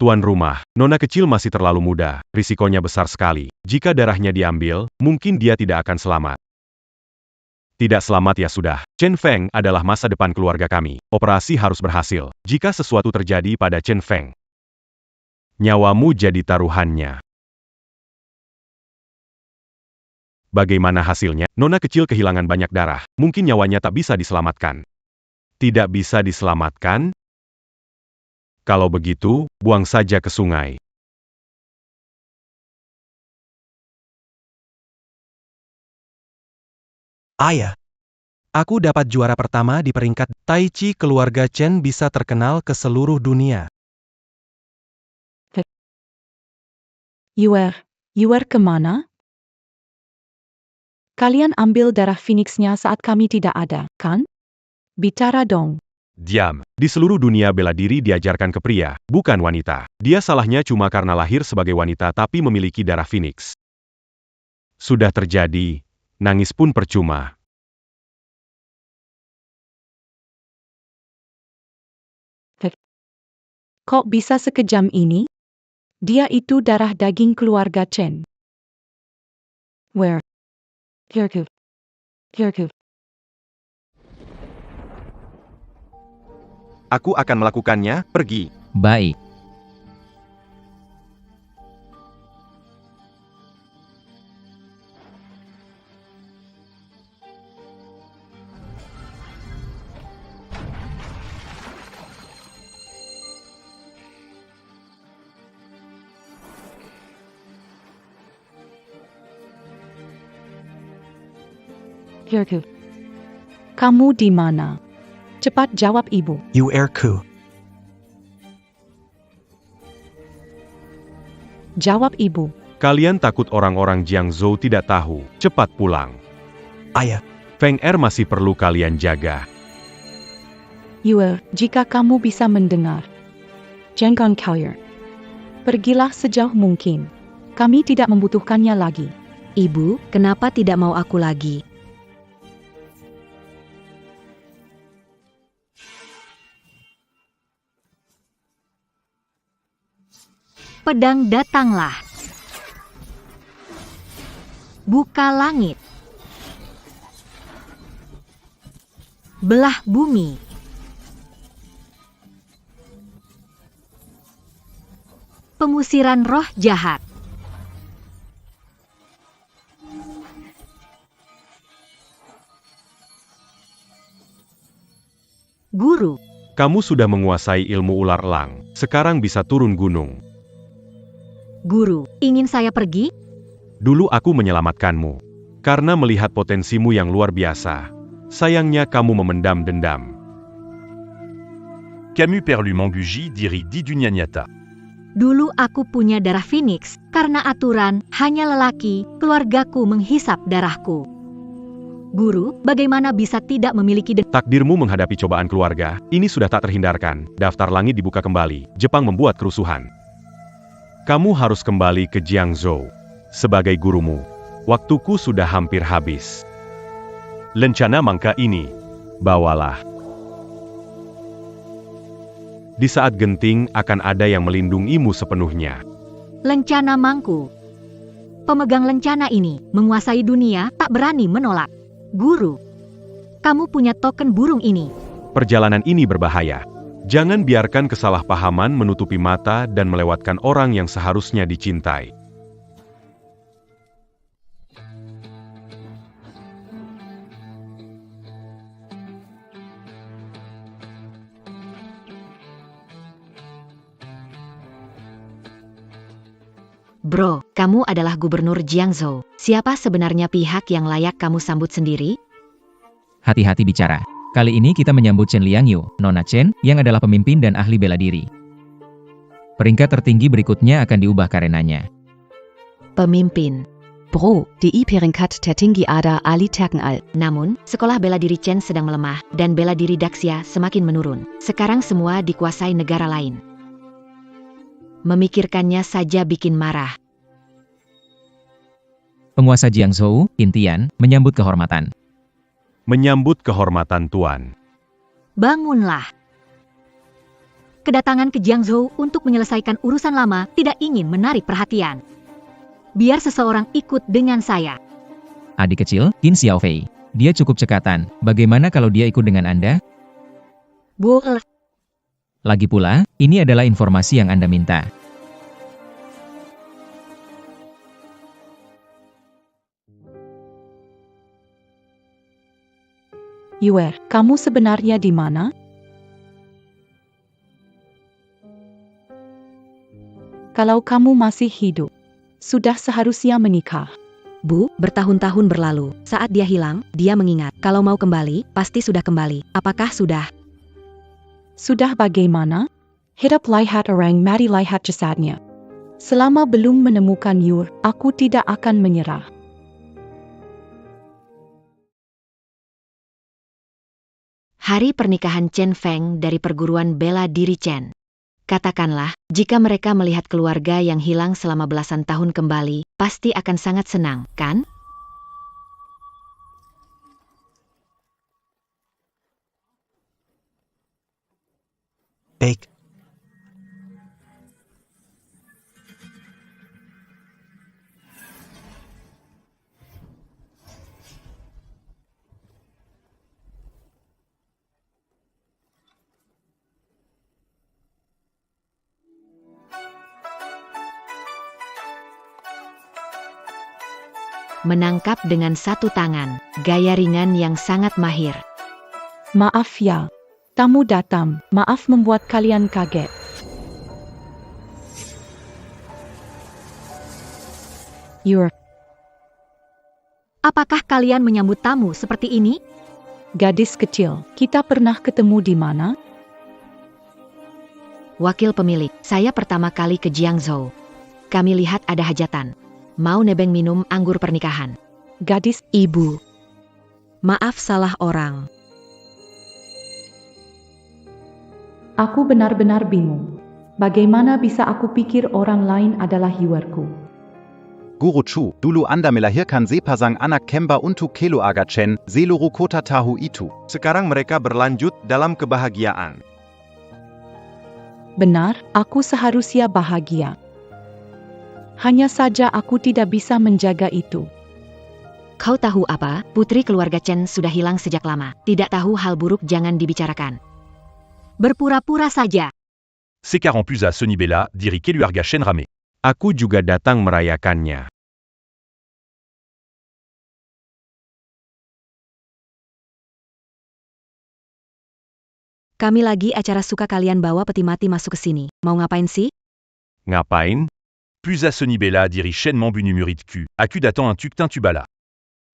Tuan rumah, nona kecil masih terlalu muda, risikonya besar sekali. Jika darahnya diambil, mungkin dia tidak akan selamat. Tidak selamat ya sudah. Chen Feng adalah masa depan keluarga kami. Operasi harus berhasil. Jika sesuatu terjadi pada Chen Feng, nyawamu jadi taruhannya. Bagaimana hasilnya? Nona kecil kehilangan banyak darah. Mungkin nyawanya tak bisa diselamatkan. Tidak bisa diselamatkan? Kalau begitu, buang saja ke sungai. Ayah, aku dapat juara pertama di peringkat Tai Chi keluarga Chen bisa terkenal ke seluruh dunia. Yuer kemana? Kalian ambil darah Phoenix-nya saat kami tidak ada, kan? Bicara dong. Diam. Di seluruh dunia bela diri diajarkan ke pria, bukan wanita. Dia salahnya cuma karena lahir sebagai wanita tapi memiliki darah Phoenix. Sudah terjadi, nangis pun percuma. Kok bisa sekejam ini? Dia itu darah daging keluarga Chen. Where? Here. Aku akan melakukannya, pergi. Baik. Here. Kamu di mana? Cepat jawab ibu. Yuerku. Jawab ibu. Kalian takut orang-orang Jiangzhou tidak tahu. Cepat pulang. Ayah, Feng Er masih perlu kalian jaga. Yuer, jika kamu bisa mendengar. Jangan khawatir. Pergilah sejauh mungkin. Kami tidak membutuhkannya lagi. Ibu, kenapa tidak mau aku lagi? Pedang datanglah. Buka langit. Belah bumi. Pengusiran roh jahat. Guru. Kamu sudah menguasai ilmu ular elang. Sekarang bisa turun gunung. Guru, ingin saya pergi? Dulu aku menyelamatkanmu. Karena melihat potensimu yang luar biasa. Sayangnya kamu memendam dendam. Camus Perlu Manguji diri di dunia nyata. Dulu aku punya darah Phoenix. Karena aturan, hanya lelaki, keluargaku menghisap darahku. Guru, bagaimana bisa tidak memiliki Takdirmu menghadapi cobaan keluarga, ini sudah tak terhindarkan. Daftar langit dibuka kembali. Jepang membuat kerusuhan. Kamu harus kembali ke Jiangzhou. Sebagai gurumu, waktuku sudah hampir habis. Lencana mangka ini, bawalah. Di saat genting akan ada yang melindungimu sepenuhnya. lencana mangku? Pemegang lencana ini menguasai dunia, tak berani menolak. Guru, kamu punya token burung ini. Perjalanan ini berbahaya. Jangan biarkan kesalahpahaman menutupi mata dan melewatkan orang yang seharusnya dicintai. Bro, kamu adalah gubernur Jiangzhou. Siapa sebenarnya pihak yang layak kamu sambut sendiri? Hati-hati bicara. Kali ini kita menyambut Chen Liangyu, Nona Chen, yang adalah pemimpin dan ahli bela diri. Peringkat tertinggi berikutnya akan diubah karenanya. Pemimpin. Bro, die peringkat tertinggi ada Ali Terkenal. Namun, sekolah bela diri Chen sedang melemah, dan bela diri Daxia semakin menurun. Sekarang semua dikuasai negara lain. Memikirkannya saja bikin marah. Penguasa Jiangzhou, Intian, menyambut kehormatan. Menyambut kehormatan Tuan. Bangunlah. Kedatangan ke Jiangzhou untuk menyelesaikan urusan lama tidak ingin menarik perhatian. Biar seseorang ikut dengan saya. Adik kecil, Qin Xiaofei. Dia cukup cekatan. Bagaimana kalau dia ikut dengan Anda? Boleh. Lagi pula, ini adalah informasi yang Anda minta. Yue, kamu sebenarnya di mana? Kalau kamu masih hidup, sudah seharusnya menikah. Bu, bertahun-tahun berlalu. Saat dia hilang, dia mengingat. Kalau mau kembali, pasti sudah kembali. Apakah sudah? Sudah bagaimana? Hidup lihat orang mati lihat jasadnya. Selama belum menemukan Yue, aku tidak akan menyerah. Hari pernikahan Chen Feng dari perguruan bela diri Chen. Katakanlah, jika mereka melihat keluarga yang hilang selama belasan tahun kembali, pasti akan sangat senang, kan? Baik. Menangkap dengan satu tangan, gaya ringan yang sangat mahir. Maaf ya, tamu datang. Maaf membuat kalian kaget. Yue, Apakah kalian menyambut tamu seperti ini? gadis kecil, kita pernah ketemu di mana? Wakil pemilik, saya pertama kali ke Jiangzhou. Kami lihat ada hajatan. Mau nebeng minum anggur pernikahan. Gadis, Ibu. Maaf salah orang. aku benar-benar bingung. Bagaimana bisa aku pikir orang lain adalah Yuerku? Guru Chu, dulu Anda melahirkan sepasang anak kembar untuk keluarga Chen, seluruh kota tahu itu. Sekarang mereka berlanjut dalam kebahagiaan. Benar, aku seharusnya bahagia. Hanya saja aku tidak bisa menjaga itu. Kau tahu apa? Putri keluarga Chen sudah hilang sejak lama. Tidak tahu hal buruk jangan dibicarakan. Berpura-pura saja. Sekar en Pusa Sony Bella, diri keluarga Chen Rame. Aku juga datang merayakannya. Kami lagi acara suka kalian bawa peti mati masuk ke sini. Mau ngapain sih? Ngapain? Pusa Sony Bella, diri Shen Mambu Numurit Q. Aku datang un tuk tubala.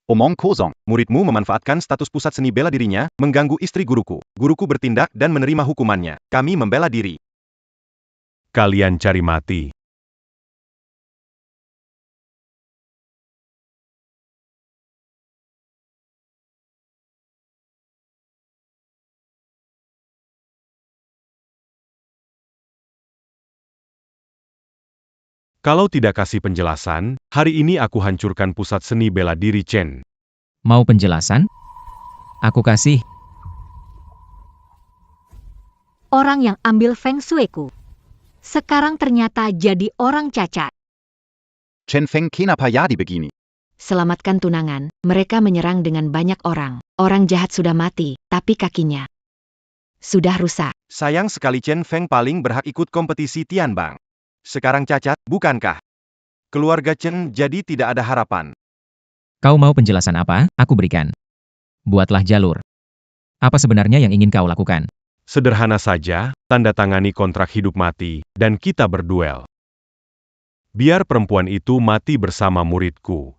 Omong kosong. Muridmu memanfaatkan status pusat seni bela dirinya, mengganggu istri guruku. Guruku bertindak dan menerima hukumannya. Kami membela diri. Kalian cari mati. Kalau tidak kasih penjelasan, hari ini aku hancurkan pusat seni bela diri Chen. Mau penjelasan? Aku kasih. Orang yang ambil Feng Shuiku. Sekarang ternyata jadi orang cacat. Chen Feng kenapa jadi begini? Selamatkan tunangan, mereka menyerang dengan banyak orang. Orang jahat sudah mati, tapi kakinya sudah rusak. Sayang sekali Chen Feng paling berhak ikut kompetisi Tianbang. Sekarang cacat, bukankah? Keluarga Chen jadi tidak ada harapan. Kau mau penjelasan apa? Aku berikan. Buatlah jalur. Apa sebenarnya yang ingin kau lakukan? Sederhana saja, tanda tangani kontrak hidup mati, dan kita berduel. Biar perempuan itu mati bersama muridku.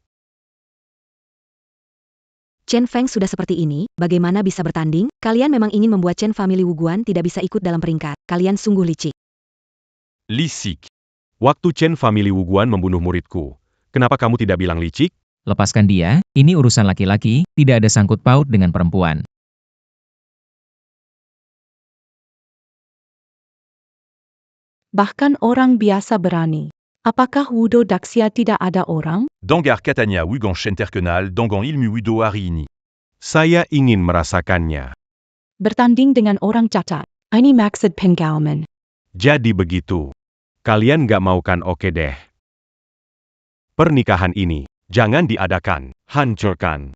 Chen Feng sudah seperti ini, bagaimana bisa bertanding? Kalian memang ingin membuat Chen Family Wuguan tidak bisa ikut dalam peringkat. Kalian sungguh licik. Licik. Waktu Chen Family Wuguan membunuh muridku, kenapa kamu tidak bilang licik? Lepaskan dia, ini urusan laki-laki, tidak ada sangkut paut dengan perempuan. Bahkan orang biasa berani. Apakah Wudo Daxia tidak ada orang? Dangar Katanya Wugan Shen Terkenal, Dangan Ilmu Wudo Hari ini. Saya ingin merasakannya. Bertanding dengan orang cacat. Ini maksud pengalaman. Jadi begitu. Kalian gak mau kan? Oke deh. Pernikahan ini, jangan diadakan, hancurkan.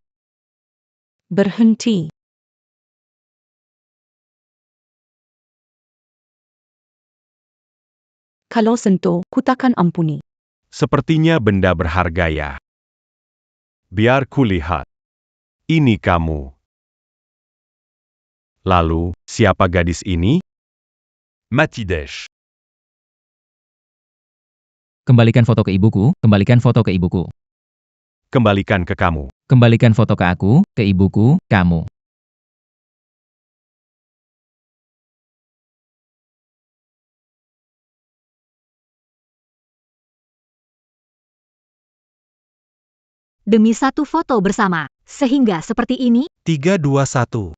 Berhenti. Kalau sentuh, ku takkan ampuni. Sepertinya benda berharga ya. Biar kulihat. Ini kamu. Lalu, siapa gadis ini? Matidesh. Kembalikan foto ke ibuku, kembalikan foto ke ibuku. Kembalikan ke kamu. Kembalikan foto ke aku, ke ibuku, kamu. Demi satu foto bersama, sehingga seperti ini, 3, 2, 1.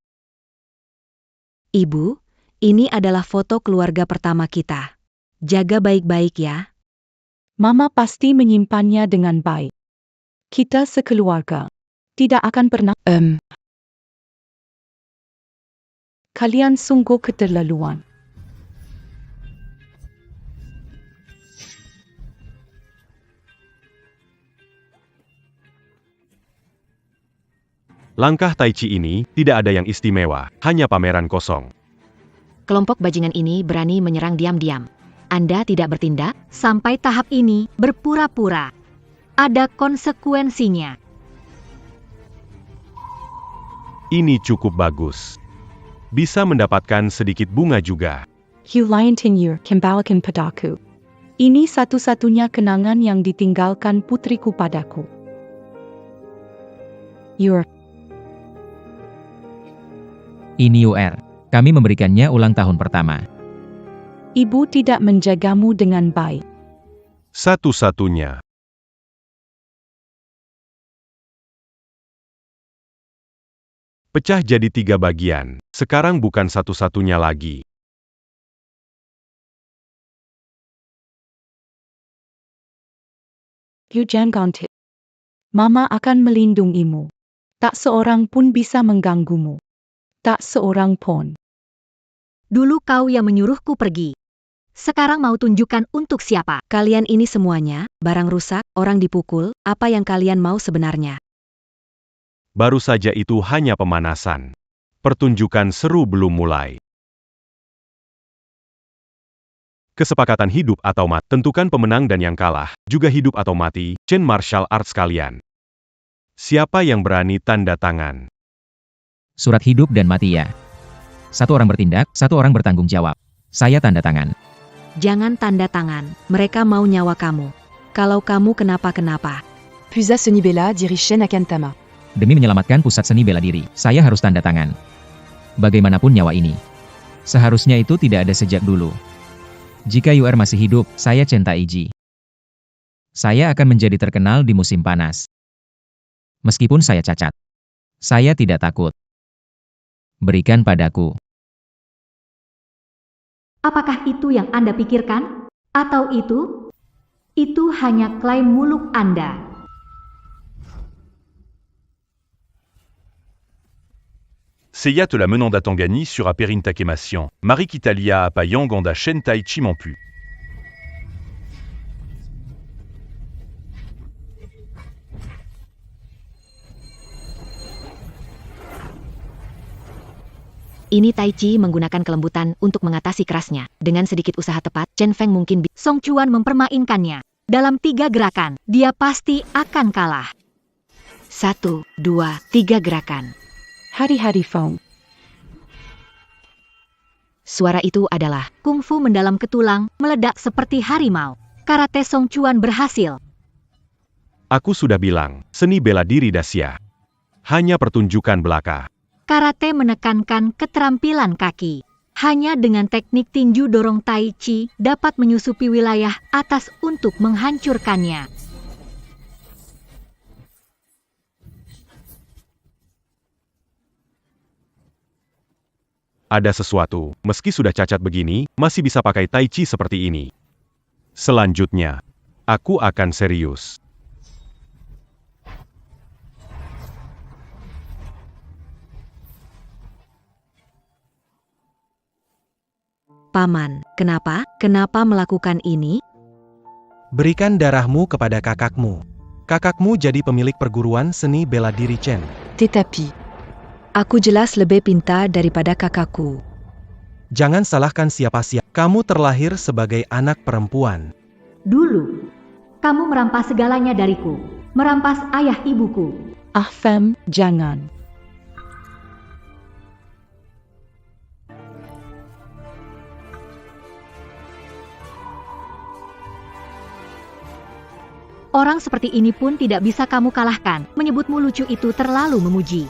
Ibu, ini adalah foto keluarga pertama kita. Jaga baik-baik ya. Mama pasti menyimpannya dengan baik. Kita sekeluarga tidak akan pernah. Kalian sungguh keterlaluan. Langkah Tai Chi ini tidak ada yang istimewa, hanya pameran kosong. Kelompok bajingan ini berani menyerang diam-diam. Anda tidak bertindak? sampai tahap ini, berpura-pura. Ada konsekuensinya. Ini cukup bagus. Bisa mendapatkan sedikit bunga juga. Hulayan Tinyur kembalikan padaku. Ini satu-satunya kenangan yang ditinggalkan putriku padaku. Yur, Ini UR. Kami memberikannya ulang tahun pertama. ibu tidak menjagamu dengan baik. Satu-satunya. Pecah jadi 3 bagian, sekarang bukan satu-satunya lagi. You jangan ganti. Mama akan melindungimu. Tak seorang pun bisa mengganggumu. Tak seorang pun. Dulu kau yang menyuruhku pergi. Sekarang mau tunjukkan untuk siapa? Kalian ini semuanya, barang rusak, orang dipukul, apa yang kalian mau sebenarnya? Baru saja itu hanya pemanasan. Pertunjukan seru belum mulai. Kesepakatan hidup atau mati, tentukan pemenang dan yang kalah, juga hidup atau mati, Chen martial arts kalian. Siapa yang berani tanda tangan? Surat hidup dan mati ya. Satu orang bertindak, satu orang bertanggung jawab. Saya tanda tangan. Jangan tanda tangan, mereka mau nyawa kamu. Kalau kamu kenapa-kenapa. Pusa Seni Bella dirige Shen Akantama. Demi menyelamatkan pusat seni bela diri, saya harus tanda tangan. Bagaimanapun nyawa ini. Seharusnya itu tidak ada sejak dulu. Jika UR masih hidup, saya Chen Taiji. Saya akan menjadi terkenal di musim panas. Meskipun saya cacat. Saya tidak takut. Berikan padaku. Apakah itu yang Anda pikirkan? Atau itu? Itu hanya klaim muluk Anda. Seiya te la menant Tangani sur Aperin Takemasian. Marie Kitalia apa Yang Ganda Shen Tai Chi Mampu. Ini Tai Chi menggunakan kelembutan untuk mengatasi kerasnya. Dengan sedikit usaha tepat, Chen Feng mungkin Song Chuan mempermainkannya. Dalam 3 gerakan, dia pasti akan kalah. 1, 2, 3 gerakan. Hari-hari Fong. Suara itu adalah Kungfu mendalam ke tulang, meledak seperti harimau. Karate Song Chuan berhasil. Aku sudah bilang, seni bela diri dahsyat. Hanya pertunjukan belaka. Karate menekankan keterampilan kaki. Hanya dengan teknik tinju dorong Tai Chi dapat menyusupi wilayah atas untuk menghancurkannya. Ada sesuatu, meski sudah cacat begini, masih bisa pakai Tai Chi seperti ini. Selanjutnya, aku akan serius. Paman, kenapa? Kenapa melakukan ini? Berikan darahmu kepada kakakmu. Kakakmu jadi pemilik perguruan seni bela diri Chen. Tetapi, aku jelas lebih pintar daripada kakakku. Jangan salahkan siapa-siapa. Kamu terlahir sebagai anak perempuan. Dulu, kamu merampas segalanya dariku. Merampas ayah ibuku. Ah Fem, jangan. Orang seperti ini pun tidak bisa kamu kalahkan. Menyebutmu lucu itu terlalu memuji.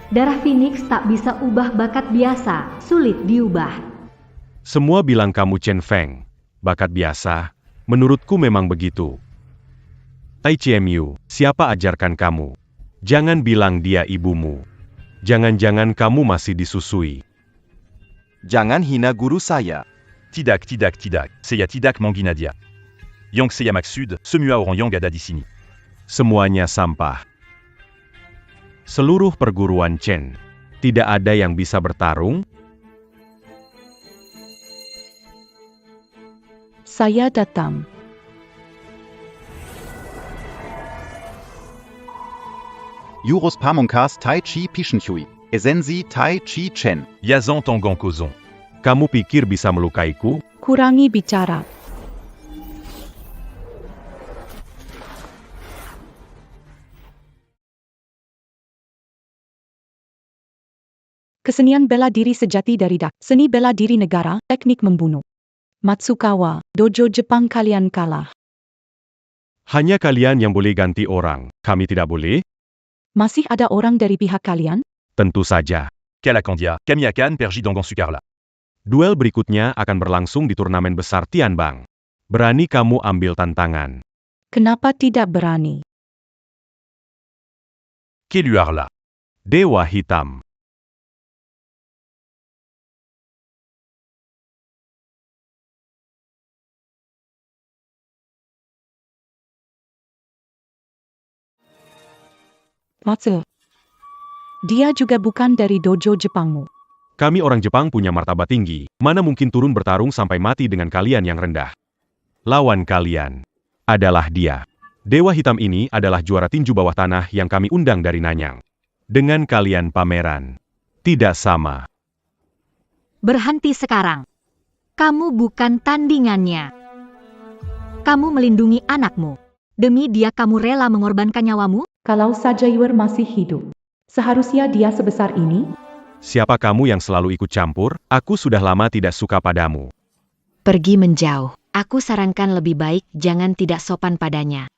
Darah Phoenix tak bisa ubah bakat biasa, sulit diubah. Semua bilang kamu Chen Feng. Bakat biasa, menurutku memang begitu. Tai Chi Mu, siapa ajarkan kamu? Jangan bilang dia ibumu. Jangan-jangan kamu masih disusui. Jangan hina guru saya. Tidak, Seiya tidak Mangginadia. Yang Seiya Maksud, semua orang yang ada di sini. Semuanya sampah. Seluruh perguruan Chen. Tidak ada yang bisa bertarung? Saya datang. Jurus Pamungkas Tai Chi Pishenchui. Esensi Tai Chi Chen. Yazan Tangan Kozon. Kamu pikir bisa melukaiku? Kurangi bicara. Kesenian bela diri sejati dari Dak. Seni bela diri negara, teknik membunuh. Matsukawa, dojo Jepang kalian kalah. Hanya kalian yang boleh ganti orang. Kami tidak boleh? Masih ada orang dari pihak kalian? Tentu saja. Kalakandia, Kamiakan Perji Dangan Sukarla. Duel berikutnya akan berlangsung di turnamen besar Tianbang. Berani kamu ambil tantangan? Kenapa tidak berani? Keluarlah. Dewa Hitam. Matsu. Dia juga bukan dari dojo Jepangmu. Kami orang Jepang punya martabat tinggi, mana mungkin turun bertarung sampai mati dengan kalian yang rendah. Lawan kalian adalah dia. Dewa Hitam ini adalah juara tinju bawah tanah yang kami undang dari Nanyang. Dengan kalian pameran. Tidak sama. Berhenti sekarang. Kamu bukan tandingannya. Kamu melindungi anakmu. Demi dia kamu rela mengorbankan nyawamu? Kalau saja Yuer masih hidup. Seharusnya dia sebesar ini? Siapa kamu yang selalu ikut campur? Aku sudah lama tidak suka padamu. Pergi menjauh. Aku sarankan lebih baik jangan tidak sopan padanya.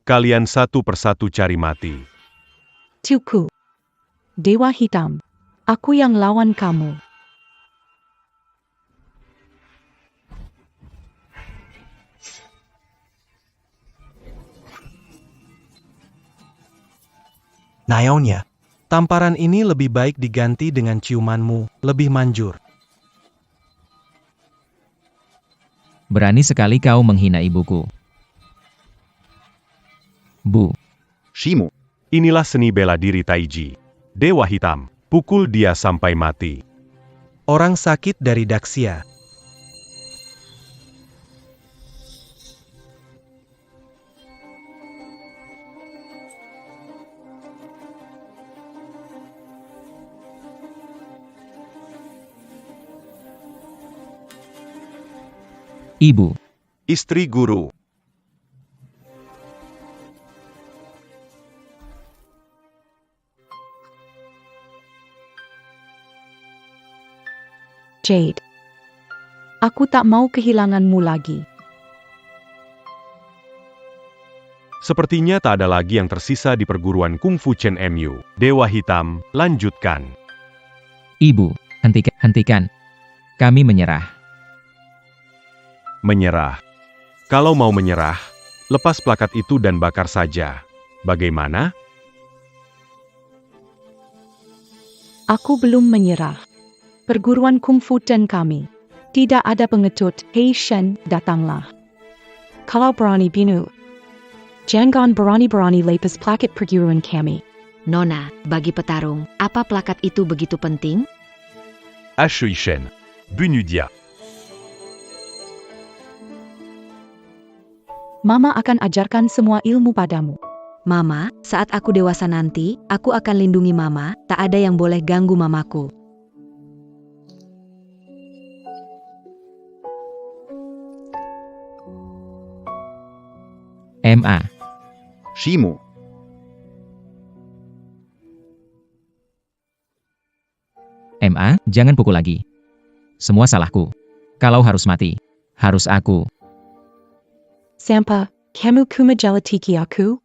Kalian satu persatu cari mati. Tuku. Dewa Hitam. Aku yang lawan kamu. Naonya, tamparan ini lebih baik diganti dengan ciumanmu, lebih manjur. Berani sekali kau menghina ibuku. Bu. Shimu. Inilah seni bela diri Taiji. Dewa Hitam, pukul dia sampai mati. Orang sakit dari Daxia. Ibu. Istri guru. Jade. Aku tak mau kehilanganmu lagi. Sepertinya tak ada lagi yang tersisa di perguruan Kungfu Chen Mu. Dewa Hitam, lanjutkan. Ibu, hentikan. Kami menyerah. Menyerah. Kalau mau menyerah, lepas plakat itu dan bakar saja. Bagaimana? Aku belum menyerah. Perguruan Kungfu Chen kami. Tidak ada pengecut. Hei Shen, datanglah. Kalau berani binu. Jangan berani-berani lepas plakat perguruan kami. Nona, bagi petarung, apa plakat itu begitu penting? Shui Shen. Bunudia. Mama akan ajarkan semua ilmu padamu. Mama, saat aku dewasa nanti, aku akan lindungi Mama, tak ada yang boleh ganggu mamaku. MA. Shimu. MA, jangan pukul lagi. Semua salahku. Kalau harus mati, harus aku. Sampa, kamu kumajalatiki aku?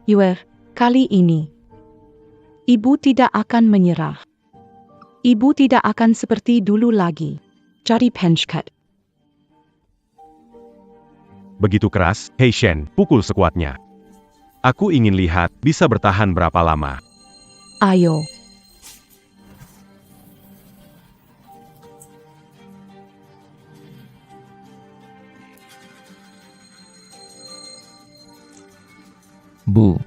Yue, kali ini, ibu tidak akan menyerah. Ibu tidak akan seperti dulu lagi. Jadi penchkat. Begitu keras, Hei Shen, pukul sekuatnya. Aku ingin lihat bisa bertahan berapa lama. Ayo. Bu.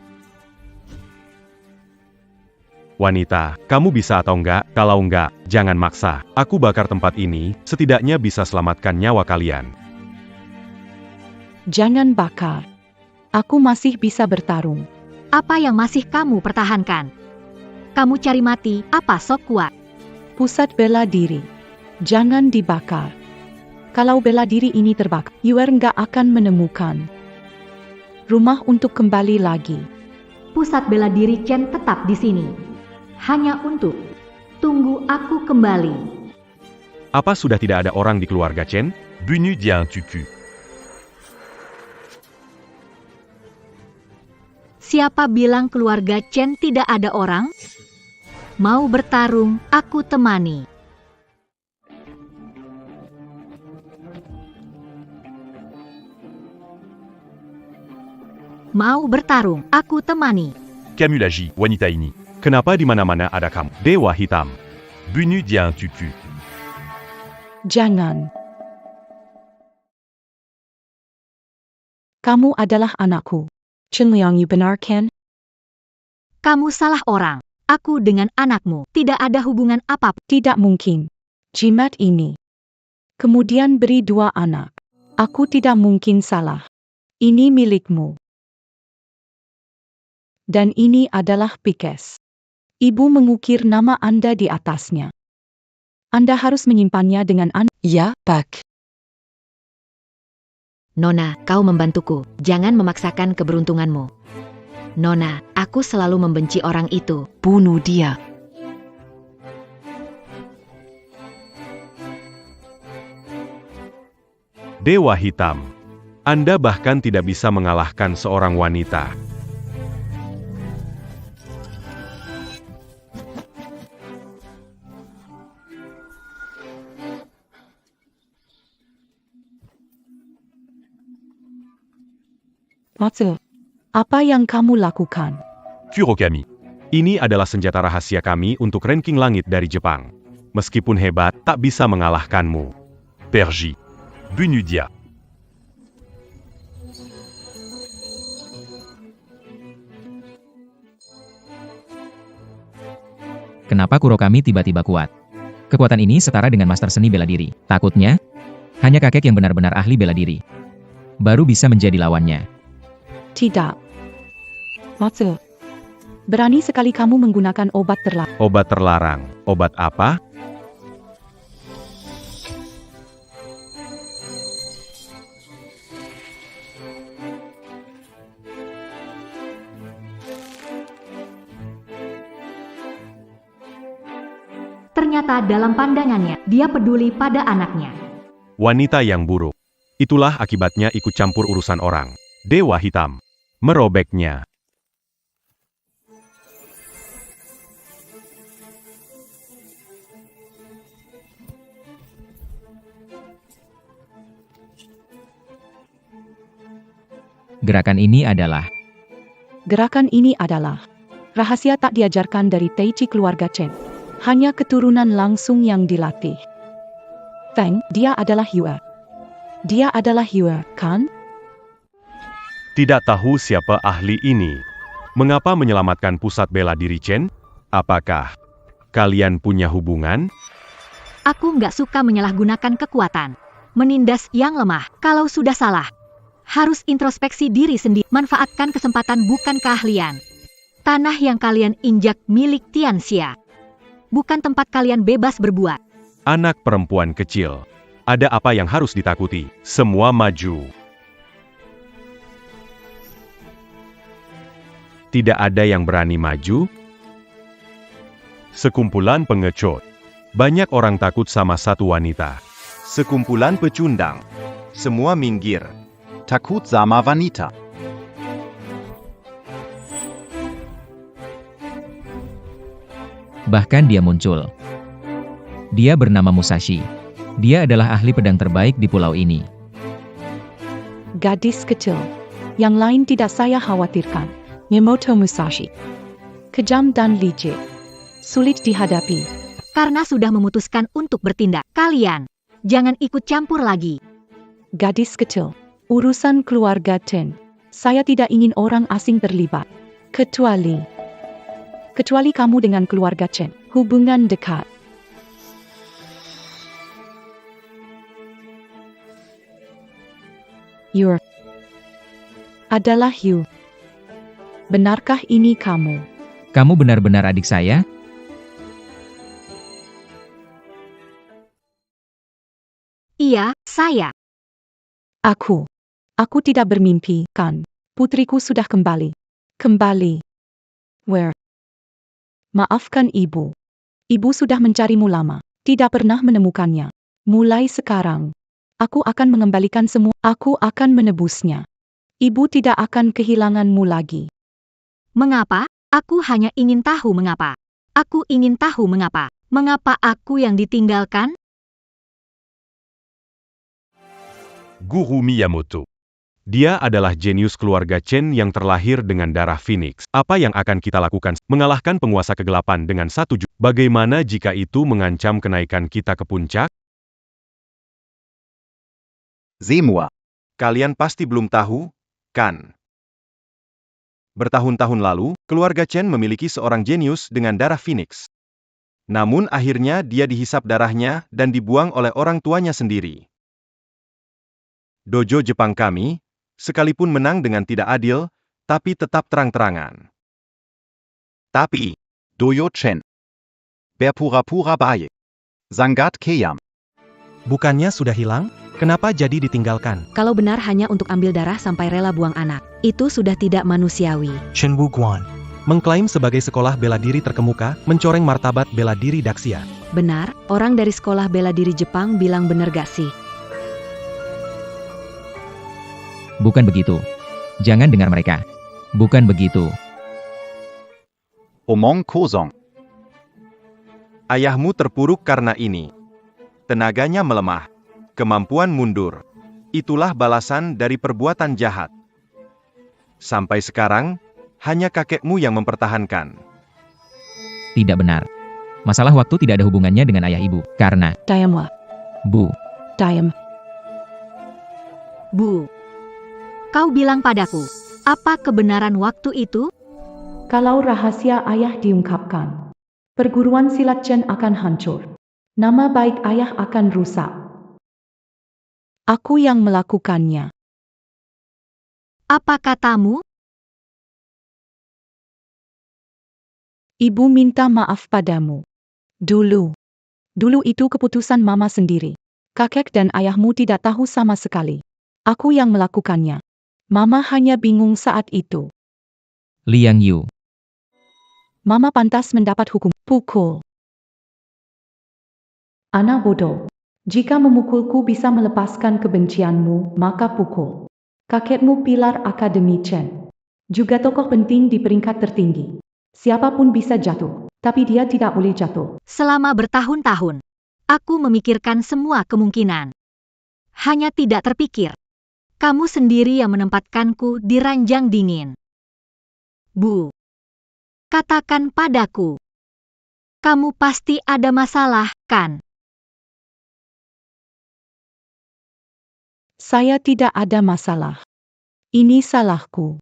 Wanita, kamu bisa atau enggak? Kalau enggak, jangan maksa. Aku bakar tempat ini, setidaknya bisa selamatkan nyawa kalian. Jangan bakar. Aku masih bisa bertarung. Apa yang masih kamu pertahankan? Kamu cari mati, apa sok kuat? Pusat bela diri. Jangan dibakar. Kalau bela diri ini terbakar, Yuer nggak akan menemukan rumah untuk kembali lagi. Pusat bela diri Chen tetap di sini. Hanya untuk tunggu aku kembali. Apa sudah tidak ada orang di keluarga Chen? Bunudia un tucu. Siapa bilang keluarga Chen tidak ada orang? Mau bertarung, aku temani. Mau bertarung, aku temani. Kamulaji, wanita ini. Kenapa di mana-mana ada kamu? Dewa hitam. Bunudia un tucu. Jangan. Kamu adalah anakku. Chen Liang, you benarkan? Kamu salah orang. Aku dengan anakmu tidak ada hubungan apapun. Tidak mungkin. Jimat ini. Kemudian beri 2 anak. Aku tidak mungkin salah. Ini milikmu. Dan ini adalah Pikes. Ibu mengukir nama Anda di atasnya. Anda harus menyimpannya dengan Ya, Pak. Nona, kau membantuku. Jangan memaksakan keberuntunganmu. Nona, aku selalu membenci orang itu. Bunuh dia. Dewa hitam. Anda bahkan tidak bisa mengalahkan seorang wanita. Matsu, apa yang kamu lakukan? Kurokami. Ini adalah senjata rahasia kami untuk ranking langit dari Jepang. Meskipun hebat, tak bisa mengalahkanmu. Perji. Bunudia. Kenapa Kurokami tiba-tiba kuat? Kekuatan ini setara dengan master seni bela diri. Takutnya, hanya kakek yang benar-benar ahli bela diri baru bisa menjadi lawannya. Tidak. Matsu, berani sekali kamu menggunakan obat terlarang. Obat terlarang. Obat apa? Ternyata dalam pandangannya, dia peduli pada anaknya. Wanita yang buruk. Itulah akibatnya ikut campur urusan orang. Dewa hitam. Merobeknya. Gerakan ini adalah rahasia tak diajarkan dari Taichi keluarga Chen. Hanya keturunan langsung yang dilatih. Feng, dia adalah Yue. Dia adalah Yue, kan? Tidak tahu siapa ahli ini. Mengapa menyelamatkan pusat bela diri Chen? Apakah Kalian punya hubungan? Aku nggak suka menyalahgunakan kekuatan. Menindas yang lemah. Kalau sudah salah, harus introspeksi diri sendiri. Manfaatkan kesempatan bukan keahlian. Tanah yang kalian injak milik Tianxia. Bukan tempat kalian bebas berbuat. Anak perempuan kecil. Ada apa yang harus ditakuti? Semua maju. Tidak ada yang berani maju? Sekumpulan pengecut. Banyak orang takut sama satu wanita. Sekumpulan pecundang. Semua minggir. Takut sama wanita. Bahkan dia muncul. Dia bernama Musashi. Dia adalah ahli pedang terbaik di pulau ini. Gadis kecil. Yang lain tidak saya khawatirkan. Miyamoto Musashi. Kejam dan licik. Sulit dihadapi. Karena sudah memutuskan untuk bertindak. Kalian, jangan ikut campur lagi. Gadis kecil. Urusan keluarga Chen. Saya tidak ingin orang asing terlibat. Kecuali kamu dengan keluarga Chen. Hubungan dekat. Yu adalah Yu. Benarkah ini kamu? Kamu benar-benar adik saya? Iya, saya. Aku tidak bermimpi, kan? Putriku sudah kembali. Kembali. Where? Maafkan ibu. Ibu sudah mencarimu lama. Tidak pernah menemukannya. Mulai sekarang, aku akan mengembalikan semua. Aku akan menebusnya. Ibu tidak akan kehilanganmu lagi. Mengapa? Aku hanya ingin tahu mengapa. Aku ingin tahu mengapa. Mengapa aku yang ditinggalkan? Guru Miyamoto. Dia adalah jenius keluarga Chen yang terlahir dengan darah Phoenix. Apa yang akan kita lakukan? Mengalahkan penguasa kegelapan dengan 1 juta. Bagaimana jika itu mengancam kenaikan kita ke puncak? Semua. Kalian pasti belum tahu, kan? Bertahun-tahun lalu, keluarga Chen memiliki seorang jenius dengan darah Phoenix. Namun akhirnya dia dihisap darahnya dan dibuang oleh orang tuanya sendiri. Dojo Jepang kami, sekalipun menang dengan tidak adil, tapi tetap terang-terangan. Tapi, Dojo Chen. Berpura-pura baik. Sangat kejam. Bukannya sudah hilang? Kenapa jadi ditinggalkan? Kalau benar hanya untuk ambil darah sampai rela buang anak, itu sudah tidak manusiawi. Chen Wuguan mengklaim sebagai sekolah bela diri terkemuka, mencoreng martabat bela diri Daxia. Benar, orang dari sekolah bela diri Jepang bilang bener gak sih? Bukan begitu. Jangan dengar mereka. Bukan begitu. Omong kosong. Ayahmu terpuruk karena ini. Tenaganya melemah. Kemampuan mundur. Itulah balasan dari perbuatan jahat. Sampai sekarang, hanya kakekmu yang mempertahankan. Tidak benar. Masalah waktu tidak ada hubungannya dengan ayah ibu. Karena, Diamlah. Bu, Diam. Bu. Kau bilang padaku, apa kebenaran waktu itu? Kalau rahasia ayah diungkapkan, perguruan silat Chen akan hancur. Nama baik ayah akan rusak. Aku yang melakukannya. Apa katamu? Ibu minta maaf padamu. Dulu itu keputusan mama sendiri. Kakek dan ayahmu tidak tahu sama sekali. Aku yang melakukannya. Mama hanya bingung saat itu. Liang Yu. Mama pantas mendapat hukum pukul. Anak bodoh. Jika memukulku bisa melepaskan kebencianmu, maka pukul. Kakekmu pilar Akademi Chen. Juga tokoh penting di peringkat tertinggi. Siapapun bisa jatuh, tapi dia tidak boleh jatuh. Selama bertahun-tahun, aku memikirkan semua kemungkinan. Hanya tidak terpikir. Kamu sendiri yang menempatkanku di ranjang dingin. Bu, katakan padaku. Kamu pasti ada masalah, kan? Saya tidak ada masalah. Ini salahku.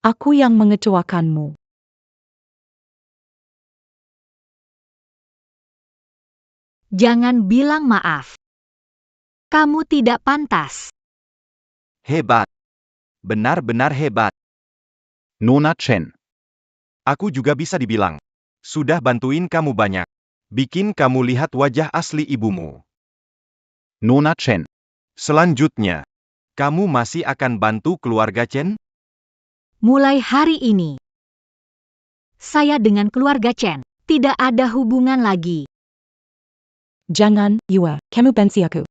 Aku yang mengecewakanmu. Jangan bilang maaf. Kamu tidak pantas. Hebat. Benar-benar hebat. Nona Chen. Aku juga bisa dibilang. Sudah bantuin kamu banyak. Bikin kamu lihat wajah asli ibumu. Nona Chen. Selanjutnya, kamu masih akan bantu keluarga Chen? Mulai hari ini, saya dengan keluarga Chen tidak ada hubungan lagi. Jangan, Yue, kamu benci aku.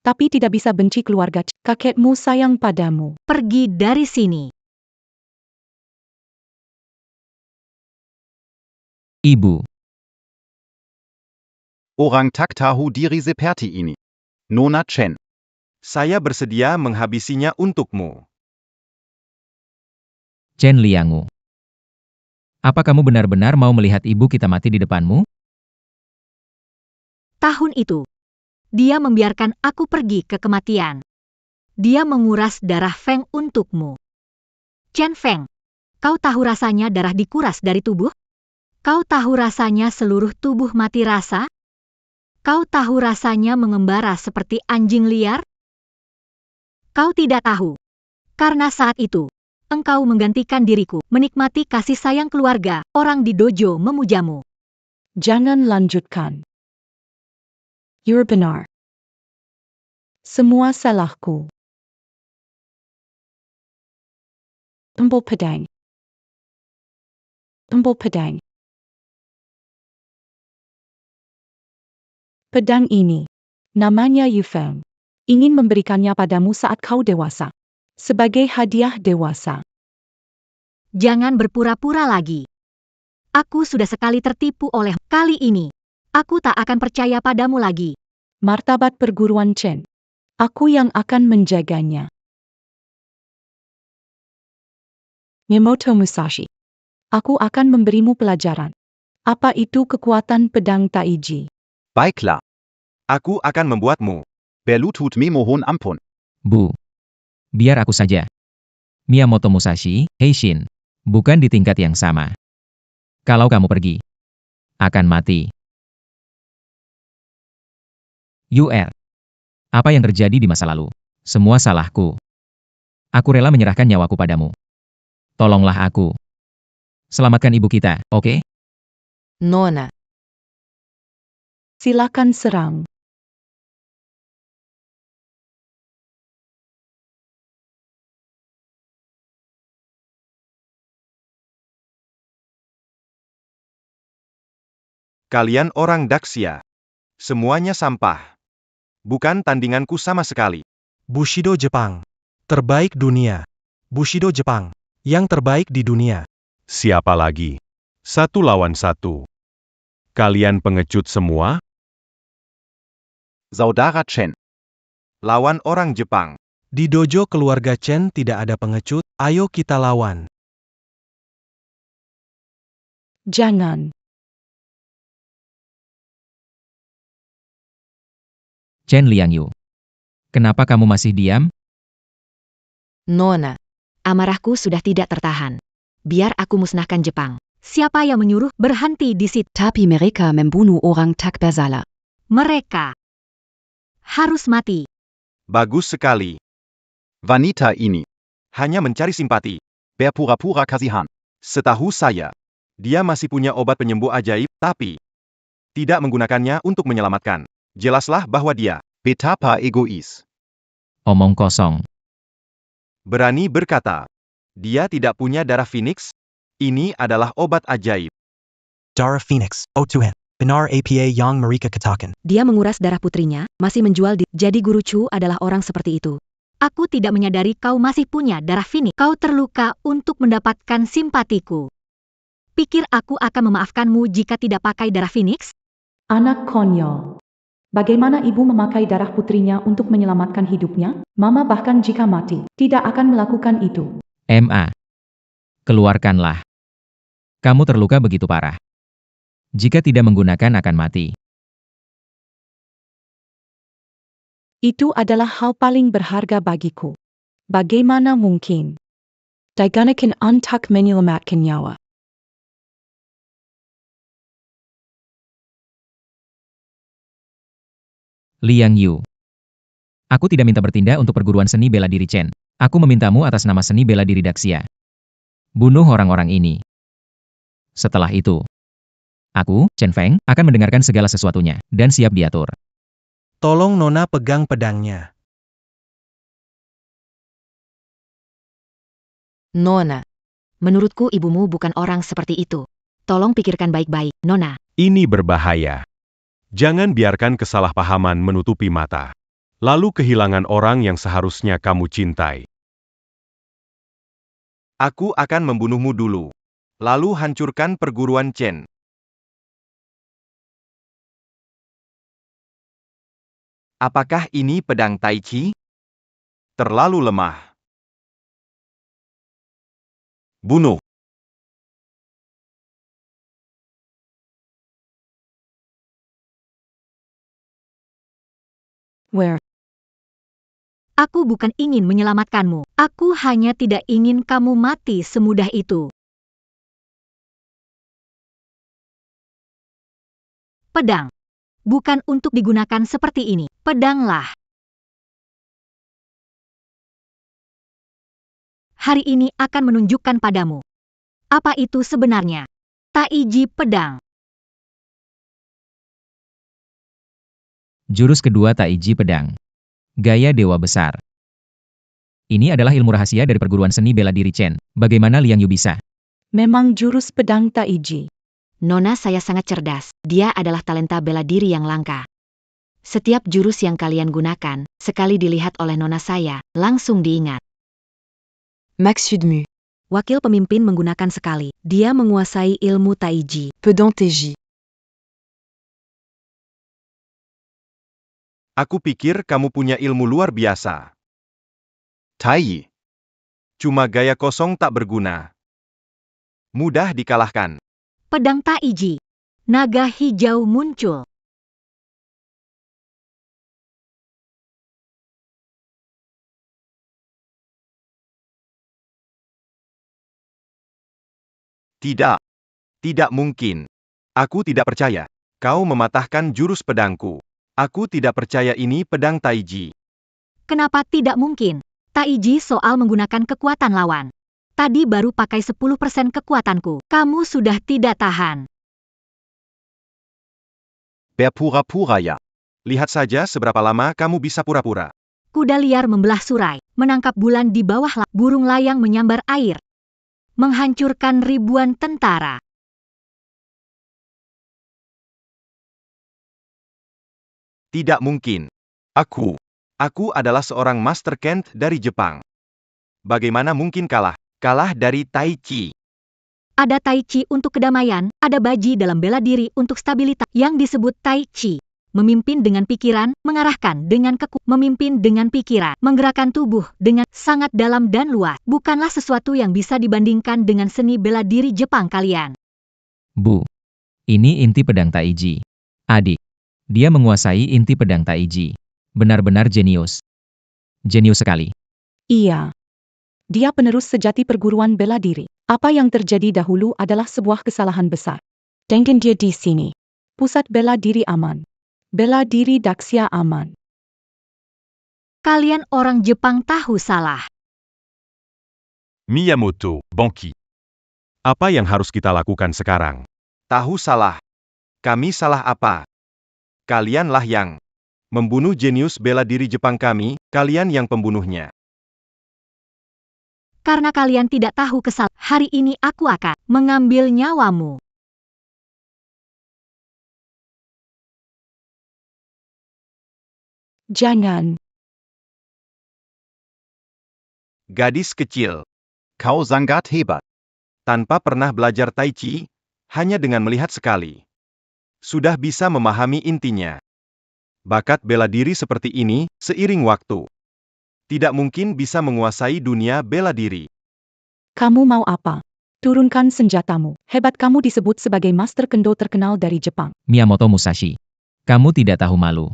Tapi tidak bisa benci keluarga. Kakekmu sayang padamu. Pergi dari sini. Ibu. Orang tak tahu diri seperti ini. Nona Chen. Saya bersedia menghabisinya untukmu. Chen Liangu. Apa kamu benar-benar mau melihat ibu kita mati di depanmu? Tahun itu, dia membiarkan aku pergi ke kematian. Dia menguras darah Feng untukmu. Chen Feng, kau tahu rasanya darah dikuras dari tubuh? Kau tahu rasanya seluruh tubuh mati rasa? Kau tahu rasanya mengembara seperti anjing liar? Kau tidak tahu. Karena saat itu, engkau menggantikan diriku, menikmati kasih sayang keluarga, orang di dojo memujamu. Jangan lanjutkan. You're benar. Semua salahku. Empul pedang. Empul pedang. Pedang ini, namanya Yufeng, ingin memberikannya padamu saat kau dewasa. Sebagai hadiah dewasa. Jangan berpura-pura lagi. Aku sudah sekali tertipu oleh kali ini. Aku tak akan percaya padamu lagi. Martabat perguruan Chen. Aku yang akan menjaganya. Miyamoto Musashi. Aku akan memberimu pelajaran. Apa itu kekuatan pedang Taiji? Baiklah. Aku akan membuatmu. Berlutut memohon ampun. Bu. Biar aku saja. Miyamoto Musashi, Heishin. Bukan di tingkat yang sama. Kalau kamu pergi, akan mati. UR. Apa yang terjadi di masa lalu? Semua salahku. Aku rela menyerahkan nyawaku padamu. Tolonglah aku. Selamatkan ibu kita, oke? Nona. Silakan serang. Kalian orang Daxia. Semuanya sampah. Bukan tandinganku sama sekali. Bushido Jepang. Terbaik dunia. Bushido Jepang. Yang terbaik di dunia. Siapa lagi? 1 lawan 1. Kalian pengecut semua? Saudara Chen. Lawan orang Jepang. Di dojo keluarga Chen tidak ada pengecut, ayo kita lawan. Jangan. Chen Liangyu. Kenapa kamu masih diam? Nona. Amarahku sudah tidak tertahan. Biar aku musnahkan Jepang. Siapa yang menyuruh berhenti di situ? Tapi mereka membunuh orang tak bersalah. Mereka harus mati. Bagus sekali. Wanita ini. Hanya mencari simpati. Berpura-pura kasihan. Setahu saya, dia masih punya obat penyembuh ajaib, tapi tidak menggunakannya untuk menyelamatkan. Jelaslah bahwa dia Betapa egois. Omong kosong. berani berkata. Dia tidak punya darah Phoenix? Ini adalah obat ajaib. Dara Phoenix, Otuhan. Benar apa yang mereka katakan. Dia menguras darah putrinya, masih menjual jadi guru Chu adalah orang seperti itu. Aku tidak menyadari kau masih punya darah Phoenix. Kau terluka untuk mendapatkan simpatiku. Pikir aku akan memaafkanmu jika tidak pakai darah Phoenix? Anak konyol. Bagaimana ibu memakai darah putrinya untuk menyelamatkan hidupnya? Mama bahkan jika mati, tidak akan melakukan itu. MA. Keluarkanlah. Kamu terluka begitu parah. Jika tidak menggunakan akan mati. Itu adalah hal paling berharga bagiku. Bagaimana mungkin? Digunakan untuk menyelamatkan nyawa. Liang Yu. Aku tidak minta bertindak untuk perguruan seni bela diri Chen. Aku memintamu atas nama seni bela diri Daxia. Bunuh orang-orang ini. Setelah itu, aku, Chen Feng, akan mendengarkan segala sesuatunya, dan siap diatur. Tolong Nona pegang pedangnya. Nona. Menurutku ibumu bukan orang seperti itu. Tolong pikirkan baik-baik, Nona. Ini berbahaya. Jangan biarkan kesalahpahaman menutupi mata. Lalu kehilangan orang yang seharusnya kamu cintai. Aku akan membunuhmu dulu. Lalu hancurkan perguruan Chen. Apakah ini pedang Tai Chi? Terlalu lemah. Bunuh. Where? Aku bukan ingin menyelamatkanmu. Aku hanya tidak ingin kamu mati semudah itu. Pedang. Bukan untuk digunakan seperti ini. Pedanglah. Hari ini akan menunjukkan padamu. Apa itu sebenarnya? Taiji pedang. Jurus kedua Taiji Pedang. Gaya Dewa Besar. Ini adalah ilmu rahasia dari perguruan seni bela diri Chen. Bagaimana Liang Yu bisa? Memang jurus pedang Taiji. Nona saya sangat cerdas. Dia adalah talenta bela diri yang langka. Setiap jurus yang kalian gunakan, sekali dilihat oleh Nona saya, langsung diingat. Max Yudmu. Wakil pemimpin menggunakan sekali. Dia menguasai ilmu Taiji. Pedang Taiji. Aku pikir kamu punya ilmu luar biasa. Tai. Cuma gaya kosong tak berguna. Mudah dikalahkan. Pedang Taiji. Naga hijau muncul. Tidak. Tidak mungkin. Aku tidak percaya. Kau mematahkan jurus pedangku. Aku tidak percaya ini pedang Taiji. Kenapa tidak mungkin? Taiji soal menggunakan kekuatan lawan. Tadi baru pakai 10% kekuatanku. Kamu sudah tidak tahan. Berpura-pura ya. Lihat saja seberapa lama kamu bisa pura-pura. Kuda liar membelah surai, menangkap bulan di bawah burung layang menyambar air. Menghancurkan ribuan tentara. Tidak mungkin. Aku adalah seorang Master Kent dari Jepang. Bagaimana mungkin kalah? Kalah dari Tai Chi. Ada Tai Chi untuk kedamaian, ada Baji dalam bela diri untuk stabilitas yang disebut Tai Chi. Memimpin dengan pikiran, mengarahkan dengan memimpin dengan pikiran, menggerakkan tubuh dengan sangat dalam dan luas. Bukanlah sesuatu yang bisa dibandingkan dengan seni bela diri Jepang kalian. Bu. Ini inti pedang Taiji. Adik. Dia menguasai inti pedang Taiji. Benar-benar jenius. Jenius sekali. Iya. Dia penerus sejati perguruan bela diri. Apa yang terjadi dahulu adalah sebuah kesalahan besar. Dengan dia di sini. Pusat bela diri aman. Bela diri Daxia aman. Kalian orang Jepang tahu salah. Miyamoto, Banki. Apa yang harus kita lakukan sekarang? Tahu salah. Kami salah apa? Kalianlah yang membunuh jenius bela diri Jepang kami, kalian yang pembunuhnya. Karena kalian tidak tahu kesalahan, hari ini aku akan mengambil nyawamu. Jangan. Gadis kecil, Kau sangat hebat. tanpa pernah belajar Tai Chi, hanya dengan melihat sekali. Sudah bisa memahami intinya. Bakat bela diri seperti ini, seiring waktu. Tidak mungkin bisa menguasai dunia bela diri. Kamu mau apa? Turunkan senjatamu. Hebat kamu disebut sebagai master kendo terkenal dari Jepang. Miyamoto Musashi. Kamu tidak tahu malu.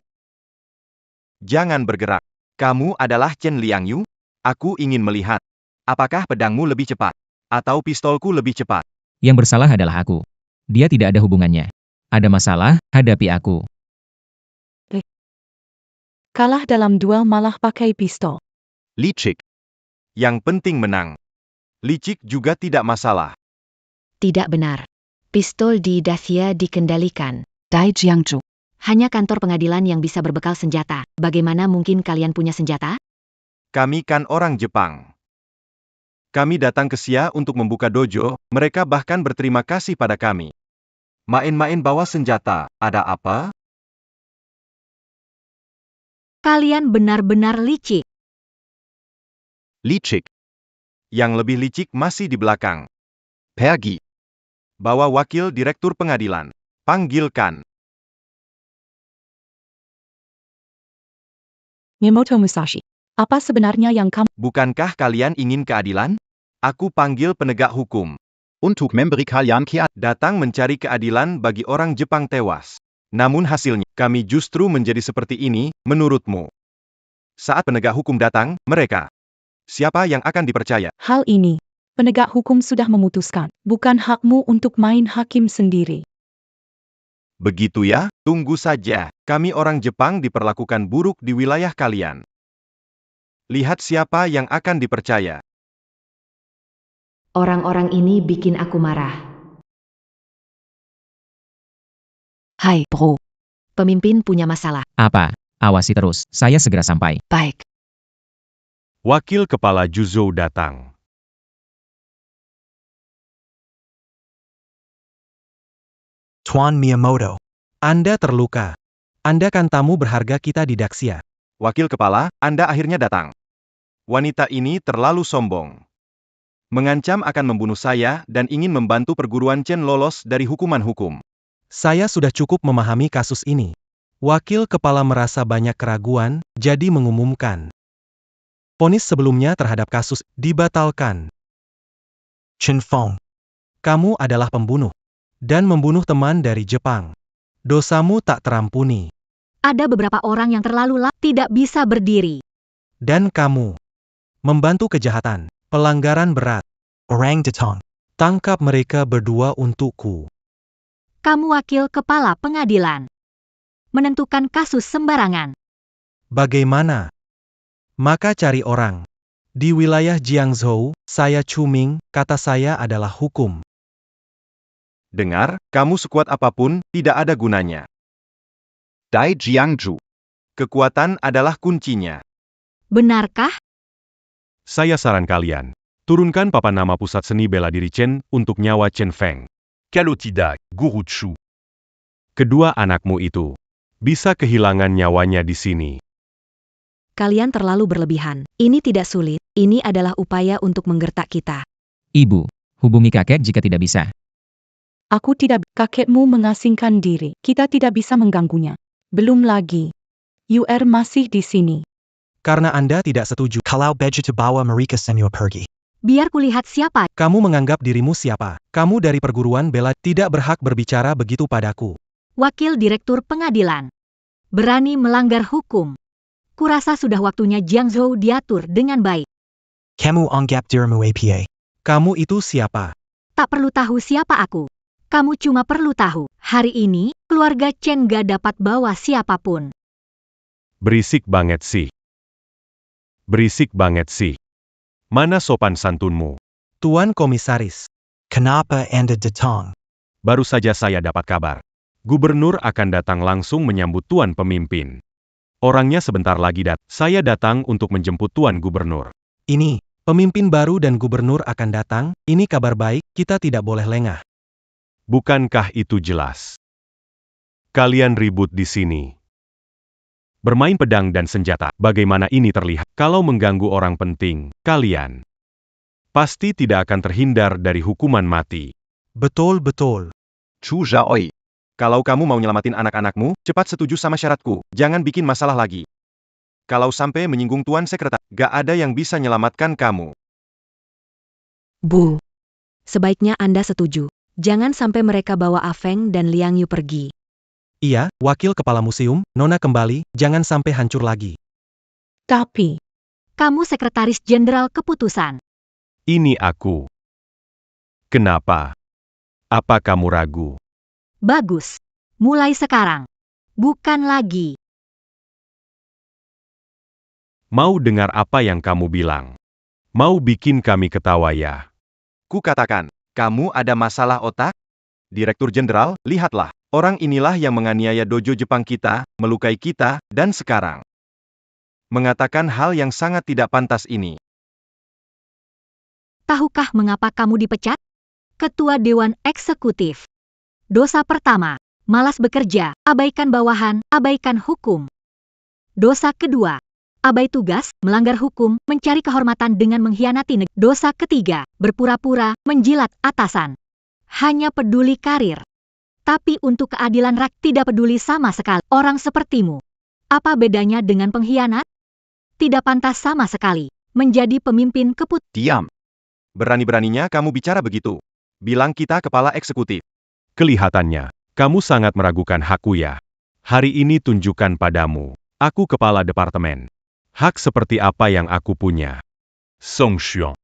Jangan bergerak. Kamu adalah Chen Liangyu? Aku ingin melihat. Apakah pedangmu lebih cepat? Atau pistolku lebih cepat? Yang bersalah adalah aku. Dia tidak ada hubungannya. Ada masalah, hadapi aku. Kalah dalam duel malah pakai pistol. Licik. Yang penting menang. Licik juga tidak masalah. Tidak benar. Pistol di Dacia dikendalikan. Dai Jiangzhu. Hanya kantor pengadilan yang bisa berbekal senjata. Bagaimana mungkin kalian punya senjata? Kami kan orang Jepang. Kami datang ke Xia untuk membuka dojo, mereka bahkan berterima kasih pada kami. Main-main bawa senjata, ada apa? Kalian benar-benar licik. Licik. Yang lebih licik masih di belakang. Pergi. Bawa wakil direktur pengadilan. Panggilkan. Miyamoto Musashi. Apa sebenarnya yang kamu... Bukankah kalian ingin keadilan? Aku panggil penegak hukum. Untuk memberi kalian Datang mencari keadilan bagi orang Jepang tewas. Namun hasilnya, kami justru menjadi seperti ini, menurutmu. Saat penegak hukum datang, mereka. Siapa yang akan dipercaya? Hal ini, penegak hukum sudah memutuskan. Bukan hakmu untuk main hakim sendiri. Begitu ya, tunggu saja. Kami orang Jepang diperlakukan buruk di wilayah kalian. Lihat siapa yang akan dipercaya. Orang-orang ini bikin aku marah. Hai, Bro. Pemimpin punya masalah. Apa? Awasi terus, saya segera sampai. Baik. Wakil Kepala Juzou datang. Tuan Miyamoto. Anda terluka. Anda kan tamu berharga kita di Daxia. Wakil kepala, Anda akhirnya datang. Wanita ini terlalu sombong. Mengancam akan membunuh saya dan ingin membantu perguruan Chen lolos dari hukuman hukum. Saya sudah cukup memahami kasus ini. Wakil kepala merasa banyak keraguan, jadi mengumumkan. Vonis sebelumnya terhadap kasus dibatalkan. Chen Feng, kamu adalah pembunuh. Dan membunuh teman dari Jepang. Dosamu tak terampuni. Ada beberapa orang yang terlalu tidak bisa berdiri. Dan kamu membantu kejahatan, pelanggaran berat. Orang Detong, tangkap mereka berdua untukku. Kamu wakil kepala pengadilan. Menentukan kasus sembarangan. Bagaimana? Maka cari orang. Di wilayah Jiangzhou, saya Chuming, kata saya adalah hukum. Dengar, kamu sekuat apapun, tidak ada gunanya. Dai Jiangzhu. Kekuatan adalah kuncinya. Benarkah? Saya saran kalian. Turunkan papan nama pusat seni bela diri Chen untuk nyawa Chen Feng. Kalotida, Guruchu. Kedua anakmu itu bisa kehilangan nyawanya di sini. Kalian terlalu berlebihan. Ini tidak sulit, ini adalah upaya untuk menggertak kita. Ibu, hubungi kakek jika tidak bisa. Aku tidak, kakekmu mengasingkan diri. Kita tidak bisa mengganggunya. Belum lagi. UR masih di sini. Karena Anda tidak setuju. Kalau begitu bawa mereka semua pergi. Biar kulihat siapa. Kamu menganggap dirimu siapa? Kamu dari perguruan bela tidak berhak berbicara begitu padaku. Wakil Direktur Pengadilan. Berani melanggar hukum. Kurasa sudah waktunya Jiangzhou diatur dengan baik. Kamu anggap dirimu APA. Kamu itu siapa? Tak perlu tahu siapa aku. Kamu cuma perlu tahu, hari ini, keluarga Chen gak dapat bawa siapapun. Berisik banget sih. Berisik banget sih. Mana sopan santunmu? Tuan Komisaris. Kenapa Anda datang? Baru saja saya dapat kabar. Gubernur akan datang langsung menyambut Tuan Pemimpin. Orangnya sebentar lagi Saya datang untuk menjemput Tuan Gubernur. Ini, pemimpin baru dan gubernur akan datang, ini kabar baik, kita tidak boleh lengah. Bukankah itu jelas? Kalian ribut di sini. Bermain pedang dan senjata, bagaimana ini terlihat? Kalau mengganggu orang penting, kalian pasti tidak akan terhindar dari hukuman mati. Betul-betul. Chu Zhaoi. Kalau kamu mau nyelamatin anak-anakmu, cepat setuju sama syaratku, jangan bikin masalah lagi. Kalau sampai menyinggung Tuan Sekretar, gak ada yang bisa nyelamatkan kamu. Bu. Sebaiknya Anda setuju. Jangan sampai mereka bawa Afeng dan Liang Yu pergi. Iya, wakil kepala museum, Nona kembali, jangan sampai hancur lagi. Tapi, Kamu sekretaris jenderal keputusan. Ini aku. Kenapa? Apa kamu ragu? Bagus. Mulai sekarang. Bukan lagi. Mau dengar apa yang kamu bilang? Mau bikin kami ketawa ya? Ku katakan, kamu ada masalah otak? Direktur Jenderal, lihatlah. Orang inilah yang menganiaya dojo Jepang kita, melukai kita, dan sekarang mengatakan hal yang sangat tidak pantas ini. Tahukah mengapa kamu dipecat? Ketua Dewan Eksekutif. Dosa pertama, malas bekerja, abaikan bawahan, abaikan hukum. Dosa kedua, abai tugas, melanggar hukum, mencari kehormatan dengan mengkhianati negara. Dosa ketiga, berpura-pura, menjilat atasan. Hanya peduli karir. Tapi untuk keadilan rakyat tidak peduli sama sekali. Orang sepertimu. Apa bedanya dengan pengkhianat? Tidak pantas sama sekali. Menjadi pemimpin Diam. Berani-beraninya kamu bicara begitu. Bilang kita kepala eksekutif. Kelihatannya, kamu sangat meragukan hakku ya. Hari ini tunjukkan padamu. Aku kepala departemen. Hak seperti apa yang aku punya? Song Xuan.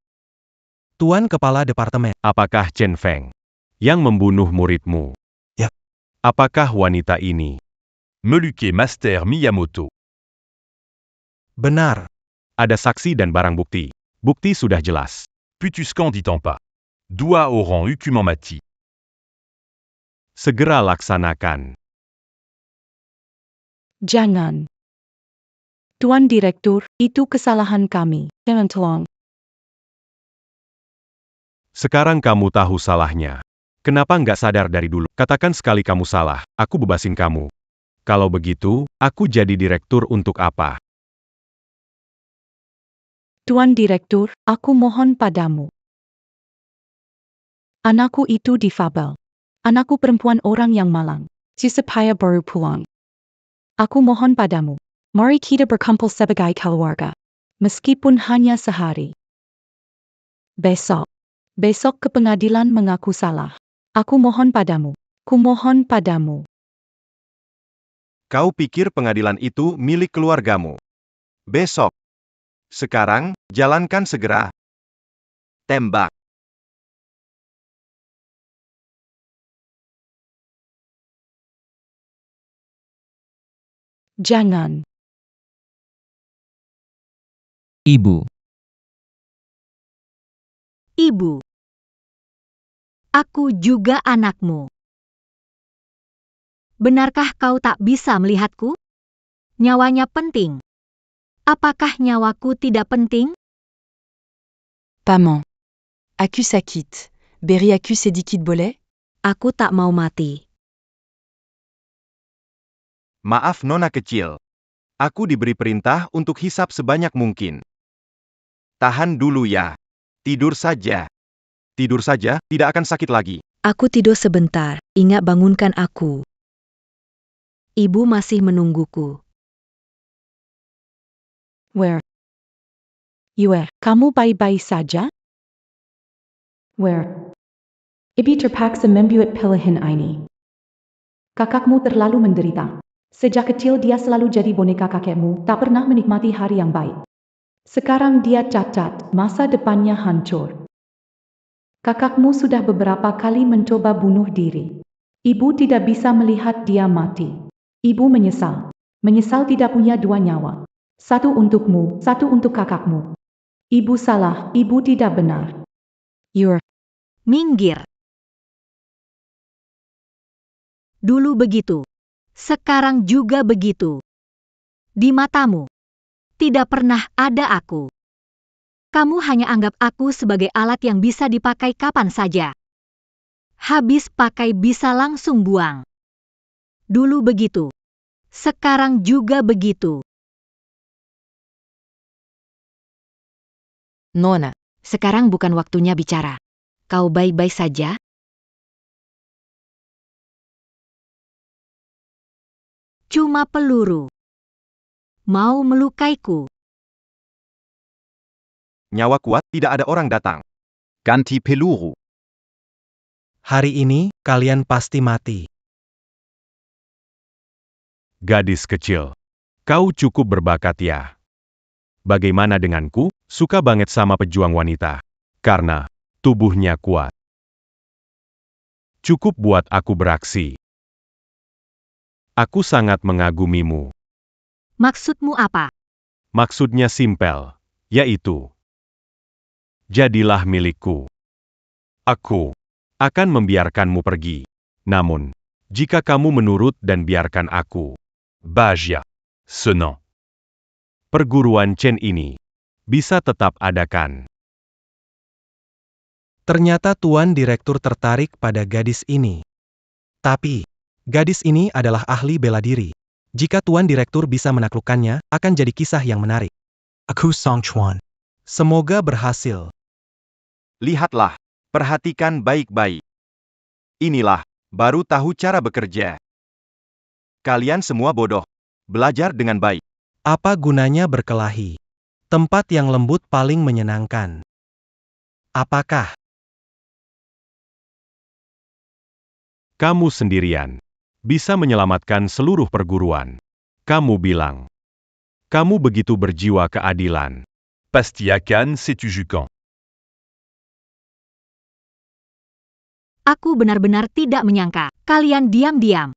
Tuan Kepala Departemen. Apakah Chen Feng yang membunuh muridmu? Ya. Apakah wanita ini? Meluke Master Miyamoto. Benar. Ada saksi dan barang bukti. Bukti sudah jelas. Putus quand dit-on pas. Doigt au rang Hukuman mati. Segera laksanakan. Jangan. Tuan Direktur, itu kesalahan kami. Jangan tolong. Sekarang kamu tahu salahnya. Kenapa nggak sadar dari dulu? Katakan sekali kamu salah, aku bebasin kamu. Kalau begitu, aku jadi direktur untuk apa? Tuan Direktur, aku mohon padamu. Anakku itu difabel. Anakku perempuan orang yang malang. Supaya baru pulang. Aku mohon padamu. Mari kita berkumpul sebagai keluarga. Meskipun hanya sehari. Besok ke pengadilan mengaku salah. Aku mohon padamu. Kumohon padamu. Kau pikir pengadilan itu milik keluargamu? Besok. Sekarang, jalankan segera. Tembak. Jangan. Ibu. Ibu. Aku juga anakmu. Benarkah kau tak bisa melihatku? Nyawanya penting. Apakah nyawaku tidak penting? Maman. Accuse à quitte. Berry accuse et dit quitte boleh? Aku tak mau mati. Maaf nona kecil. Aku diberi perintah untuk hisap sebanyak mungkin. Tahan dulu ya. Tidur saja. Tidur saja, tidak akan sakit lagi. Aku tidur sebentar, ingat bangunkan aku. Ibu masih menungguku. Where? Yue, kamu baik-baik saja? Where? Ibu terpaksa membuat pilihan ini. Kakakmu terlalu menderita. Sejak kecil dia selalu jadi boneka kakekmu, tak pernah menikmati hari yang baik. Sekarang dia cacat, masa depannya hancur. Kakakmu sudah beberapa kali mencoba bunuh diri. Ibu tidak bisa melihat dia mati. Ibu menyesal. Menyesal tidak punya dua nyawa. Satu untukmu, satu untuk kakakmu. Ibu salah, ibu tidak benar. You're Minggir. Dulu begitu. Sekarang juga begitu. Di matamu. Tidak pernah ada aku. Kamu hanya anggap aku sebagai alat yang bisa dipakai kapan saja. Habis pakai bisa langsung buang. Dulu begitu. Sekarang juga begitu. Nona, sekarang bukan waktunya bicara. Kau baik-baik saja? Cuma peluru. Mau melukaiku. Nyawa kuat, tidak ada orang datang. Ganti peluru. Hari ini, kalian pasti mati. Gadis kecil. Kau cukup berbakat ya. Bagaimana denganku? Suka banget sama pejuang wanita. Karena tubuhnya kuat. Cukup buat aku beraksi. Aku sangat mengagumimu. Maksudmu apa? Maksudnya simpel, yaitu, jadilah milikku. Aku akan membiarkanmu pergi. Namun, jika kamu menurut dan biarkan aku, Bajia. Sonnant. perguruan Chen ini bisa tetap adakan. Ternyata Tuan Direktur tertarik pada gadis ini. Tapi, gadis ini adalah ahli bela diri. Jika Tuan Direktur bisa menaklukkannya, akan jadi kisah yang menarik. Aku Song Chuan. Semoga berhasil. Lihatlah, perhatikan baik-baik. Inilah, baru tahu cara bekerja. Kalian semua bodoh. Belajar dengan baik. Apa gunanya berkelahi? Tempat yang lembut paling menyenangkan. Apakah Kamu sendirian bisa menyelamatkan seluruh perguruan. Kamu bilang, kamu begitu berjiwa keadilan. Pastiakan sais-tu Jucan. Aku benar-benar tidak menyangka kalian diam-diam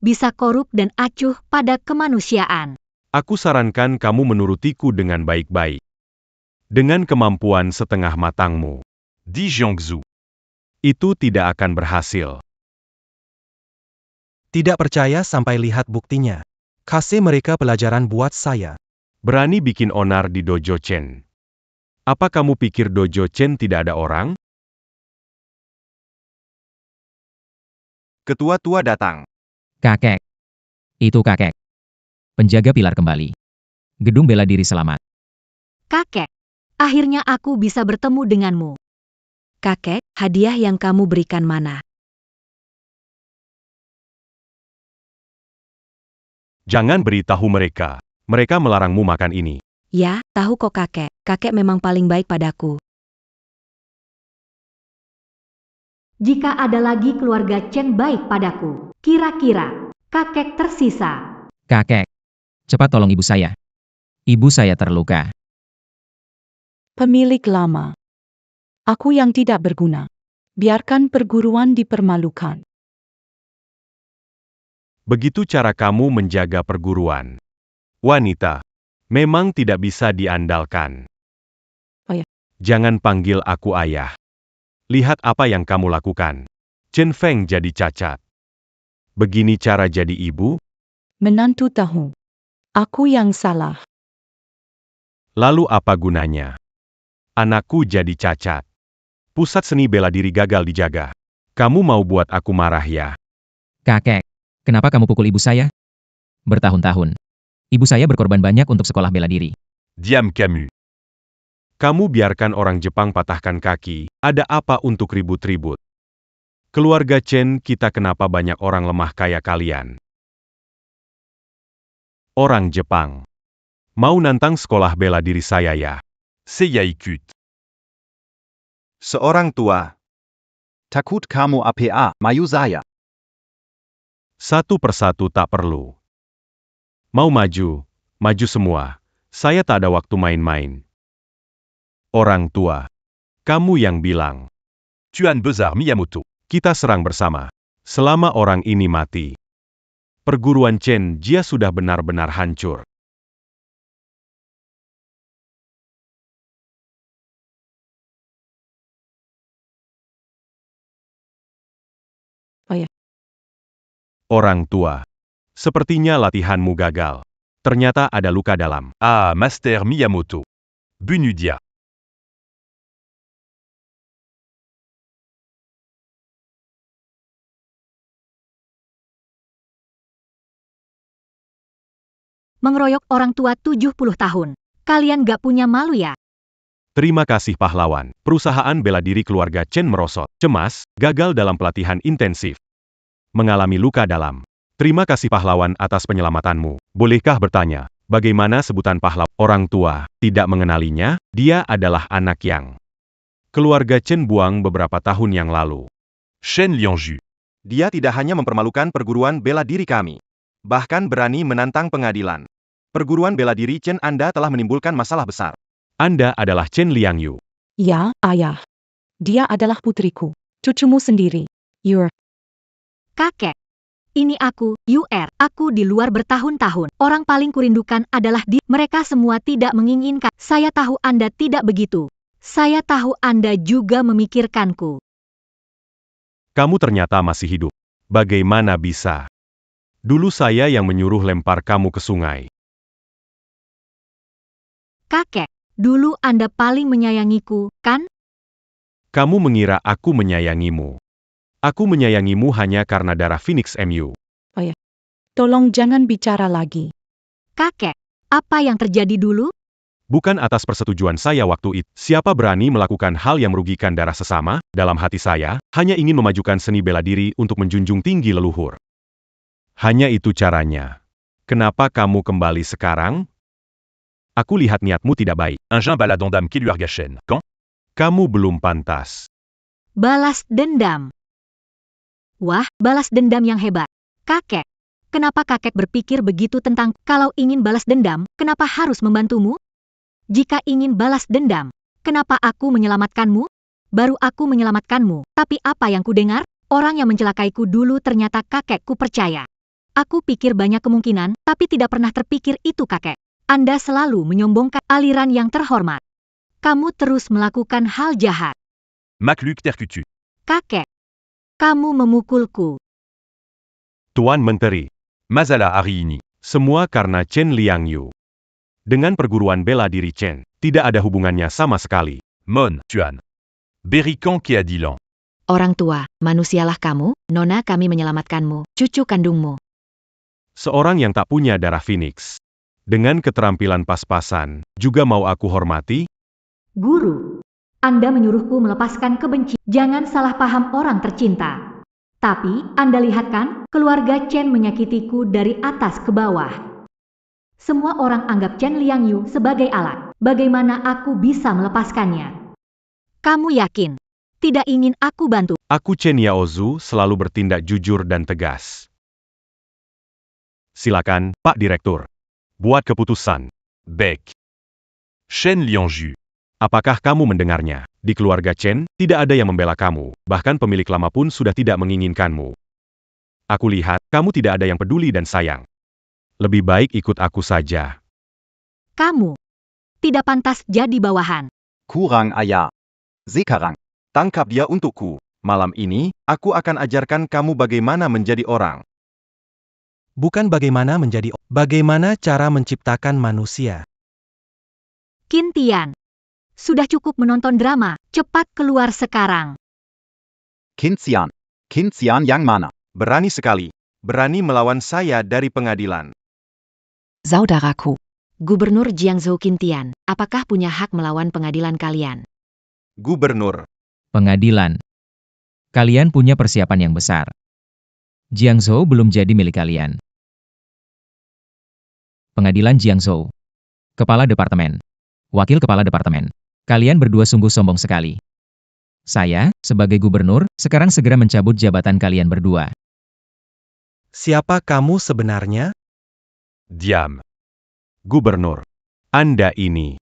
bisa korup dan acuh pada kemanusiaan. Aku sarankan kamu menurutiku dengan baik-baik. Dengan kemampuan setengah matangmu, Dit Jiangxu. itu tidak akan berhasil. tidak percaya sampai lihat buktinya? Kasih mereka pelajaran buat saya. Berani bikin onar di dojo Chen. Apa kamu pikir dojo Chen tidak ada orang? Ketua tua datang. Kakek. Itu kakek. Penjaga pilar kembali. Gedung bela diri selamat. Kakek, akhirnya aku bisa bertemu denganmu. Kakek, hadiah yang kamu berikan mana? Jangan beritahu mereka. Mereka melarangmu makan ini. Ya, tahu kok kakek. Kakek memang paling baik padaku. Jika ada lagi keluarga Chen baik padaku, kira-kira kakek tersisa. Kakek. Cepat tolong ibu saya. Ibu saya terluka. Pemilik lama. Aku yang tidak berguna. Biarkan perguruan dipermalukan. Begitu cara kamu menjaga perguruan. Wanita, memang tidak bisa diandalkan. Oh ya. Jangan panggil aku ayah. Lihat apa yang kamu lakukan. Chen Feng jadi cacat. Begini cara jadi ibu? Menantu tahu. Aku yang salah. Lalu apa gunanya? Anakku jadi cacat. Pusat seni bela diri gagal dijaga. Kamu mau buat aku marah ya? Kakek. Kenapa kamu pukul ibu saya? Bertahun-tahun. Ibu saya berkorban banyak untuk sekolah bela diri. Diam Camus. Kamu biarkan orang Jepang patahkan kaki, ada apa untuk ribut-ribut? Keluarga Chen kita kenapa banyak orang lemah kayak kalian? Orang Jepang. Mau nantang sekolah bela diri saya ya? Seiyaikut. Seorang tua. Takut kamu apa, mayu saya. Satu persatu tak perlu. Mau maju, maju semua. Saya tak ada waktu main-main. Orang tua. Kamu yang bilang. Tuan Bezar Miyamoto. Kita serang bersama. Selama orang ini mati. Perguruan Chen Jia sudah benar-benar hancur. Oh ya. Orang tua. Sepertinya latihanmu gagal. Ternyata ada luka dalam. Ah, Master Miyamoto. Bunudia. Mengeroyok orang tua 70 tahun. Kalian gak punya malu ya? Terima kasih pahlawan. Perusahaan bela diri keluarga Chen merosot. Cemas, gagal dalam pelatihan intensif. Mengalami luka dalam. Terima kasih pahlawan atas penyelamatanmu. Bolehkah bertanya, bagaimana sebutan pahlawan? Orang tua, tidak mengenalinya, dia adalah anak yang keluarga Chen buang beberapa tahun yang lalu. Shen Liangju. Dia tidak hanya mempermalukan perguruan bela diri kami. Bahkan berani menantang pengadilan. Perguruan bela diri Chen Anda telah menimbulkan masalah besar. Anda adalah Chen Liangyu. Ya, ayah. Dia adalah putriku. Cucumu sendiri. You're Kakek, Ini aku, UR. Aku di luar bertahun-tahun. Orang paling kurindukan adalah mereka semua tidak menginginkan. Saya tahu Anda tidak begitu. Saya tahu Anda juga memikirkanku. Kamu ternyata masih hidup. Bagaimana bisa? Dulu saya yang menyuruh lempar kamu ke sungai. Kakek, dulu Anda paling menyayangiku, kan? Kamu mengira aku menyayangimu. Aku menyayangimu hanya karena darah Phoenix MU. Tolong jangan bicara lagi. Kakek, apa yang terjadi dulu? Bukan atas persetujuan saya waktu itu. Siapa berani melakukan hal yang merugikan darah sesama? Dalam hati saya, hanya ingin memajukan seni bela diri untuk menjunjung tinggi leluhur. Hanya itu caranya. Kenapa kamu kembali sekarang? Aku lihat niatmu tidak baik. Un jeune balade en dame Keluarga Chen. Quand? Kamu belum pantas. Balas dendam. Wah, balas dendam yang hebat. Kakek, kenapa kakek berpikir begitu tentang kalau ingin balas dendam, kenapa harus membantumu? Jika ingin balas dendam, kenapa aku menyelamatkanmu? Baru aku menyelamatkanmu, tapi apa yang kudengar? Orang yang mencelakaiku dulu ternyata kakekku percaya. Aku pikir banyak kemungkinan, tapi tidak pernah terpikir itu kakek. Anda selalu menyombongkan aliran yang terhormat. Kamu terus melakukan hal jahat. Mac-Luc Tercutu. Kakek, kamu memukulku. Tuan Menteri, Mazala Ariini. semua karena Chen Liangyu. Dengan perguruan bela diri Chen, tidak ada hubungannya sama sekali. Mon, Tuan. Berikan Keadilan. Orang tua, manusialah kamu, Nona kami menyelamatkanmu, cucu kandungmu. Seorang yang tak punya darah Phoenix. Dengan keterampilan pas-pasan, juga mau aku hormati? Guru, Anda menyuruhku melepaskan kebencian. Jangan salah paham orang tercinta. Tapi, Anda lihat kan, keluarga Chen menyakitiku dari atas ke bawah. Semua orang anggap Chen Liangyu sebagai alat. Bagaimana aku bisa melepaskannya? Kamu yakin tidak ingin aku bantu? Aku Chen Yaozu selalu bertindak jujur dan tegas. Silakan, Pak Direktur. Buat keputusan. Bec. Chen Liangju. Apakah kamu mendengarnya? Di keluarga Chen, tidak ada yang membela kamu. Bahkan pemilik lama pun sudah tidak menginginkanmu. Aku lihat, kamu tidak ada yang peduli dan sayang. Lebih baik ikut aku saja. Kamu tidak pantas jadi bawahan. Kurang Aya. Sekarang. Tangkap dia untukku. Malam ini, aku akan ajarkan kamu bagaimana menjadi orang. Bukan bagaimana cara menciptakan manusia. Qin Tian, sudah cukup menonton drama, cepat keluar sekarang. Qin Xian yang mana? Berani sekali. Berani melawan saya dari pengadilan. Saudaraku. Gubernur Jiangzhou Qin Tian, apakah punya hak melawan pengadilan kalian? Gubernur. Pengadilan. Kalian punya persiapan yang besar. Jiangzhou belum jadi milik kalian. Pengadilan Jiangzhou. Kepala Departemen. Wakil Kepala Departemen. Kalian berdua sungguh sombong sekali. Saya, sebagai gubernur, sekarang segera mencabut jabatan kalian berdua. Siapa kamu sebenarnya? Diam. Gubernur. Anda ini.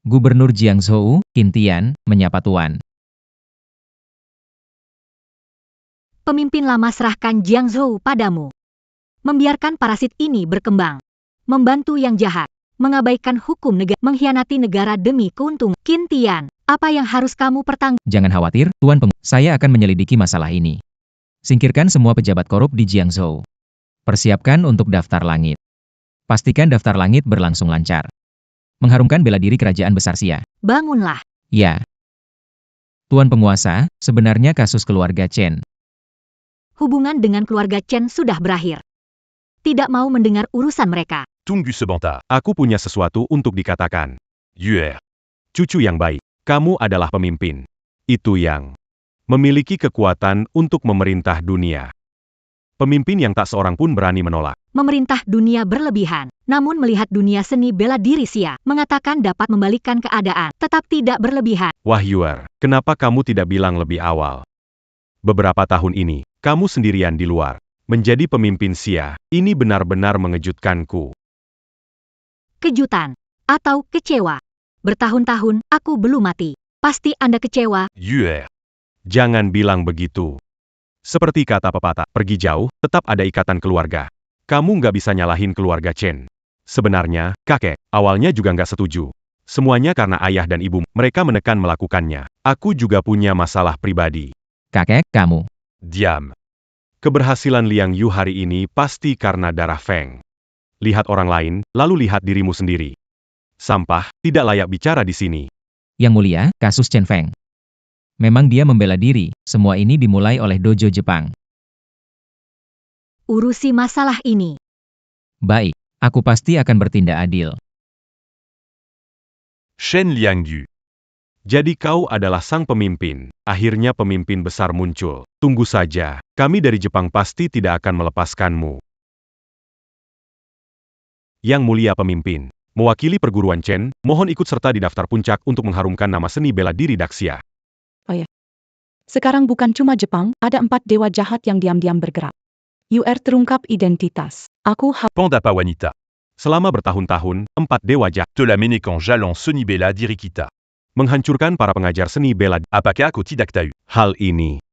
Gubernur Jiangzhou, Qin Tian, menyapa Tuan. Pemimpin lama serahkan Jiangzhou padamu. Membiarkan parasit ini berkembang. Membantu yang jahat. Mengabaikan hukum negara. Mengkhianati negara demi keuntungan. Qin Tian, apa yang harus kamu Jangan khawatir, Tuan saya akan menyelidiki masalah ini. Singkirkan semua pejabat korup di Jiangzhou. Persiapkan untuk daftar langit. Pastikan daftar langit berlangsung lancar. Mengharumkan bela diri kerajaan besar Xia. Bangunlah. Ya. Tuan penguasa, sebenarnya kasus keluarga Chen. Hubungan dengan keluarga Chen sudah berakhir. Tidak mau mendengar urusan mereka. Tunggu sebentar. Aku punya sesuatu untuk dikatakan. UR. Cucu yang baik. Kamu adalah pemimpin. Itu yang memiliki kekuatan untuk memerintah dunia. Pemimpin yang tak seorang pun berani menolak. Memerintah dunia berlebihan. Namun melihat dunia seni bela diri Xia, mengatakan dapat membalikan keadaan, tetap tidak berlebihan. Wah Yuer, kenapa kamu tidak bilang lebih awal? Beberapa tahun ini, kamu sendirian di luar. Menjadi pemimpin Xia, ini benar-benar mengejutkanku. Kejutan. Atau kecewa. Bertahun-tahun, aku belum mati. Pasti Anda kecewa. UR. Jangan bilang begitu. Seperti kata pepatah, pergi jauh, tetap ada ikatan keluarga. Kamu nggak bisa nyalahin keluarga Chen. Sebenarnya, kakek, awalnya juga nggak setuju. Semuanya karena ayah dan ibu, mereka menekan melakukannya. Aku juga punya masalah pribadi. Kakek, kamu. Diam. Keberhasilan Liang Yu hari ini pasti karena darah Feng. Lihat orang lain, lalu lihat dirimu sendiri. Sampah, tidak layak bicara di sini. Yang mulia, kasus Chen Feng. Memang dia membela diri, semua ini dimulai oleh dojo Jepang. Urusi masalah ini. Baik, aku pasti akan bertindak adil. Shen Liangyu. Jadi kau adalah sang pemimpin. Akhirnya pemimpin besar muncul. Tunggu saja, kami dari Jepang pasti tidak akan melepaskanmu. Yang mulia pemimpin, mewakili perguruan Chen, mohon ikut serta di daftar puncak untuk mengharumkan nama seni bela diri Daxia. Sekarang bukan cuma Jepang, ada 4 dewa jahat yang diam-diam bergerak. UR terungkap identitas. Aku Panda Pawanita. Selama bertahun-tahun, 4 dewa jahat Telamenekan Jalan Seni Bela Diri Kita. menghancurkan para pengajar seni bela. Apakah aku tidak tahu? Hal ini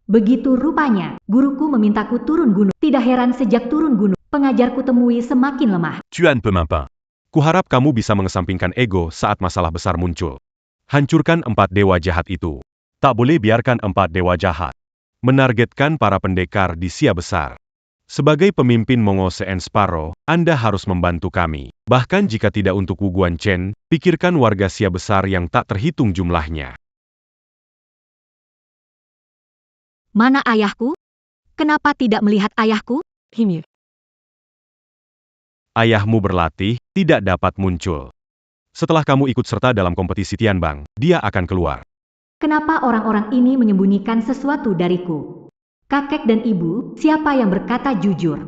Begitu rupanya, guruku memintaku turun gunung. Tidak heran sejak turun gunung, pengajarku temui semakin lemah. Tuan Pemimpin. kuharap kamu bisa mengesampingkan ego saat masalah besar muncul. Hancurkan 4 dewa jahat itu. Tak boleh biarkan 4 dewa jahat menargetkan para pendekar di Sia Besar. Sebagai pemimpin Mongose and Sparrow, Anda harus membantu kami. Bahkan jika tidak untuk Wu Guanchen, pikirkan warga Sia Besar yang tak terhitung jumlahnya. Mana ayahku? Kenapa tidak melihat ayahku? Himyu. Ayahmu berlatih, tidak dapat muncul. Setelah kamu ikut serta dalam kompetisi Tianbang, dia akan keluar. Kenapa orang-orang ini menyembunyikan sesuatu dariku? Kakek dan ibu, siapa yang berkata jujur?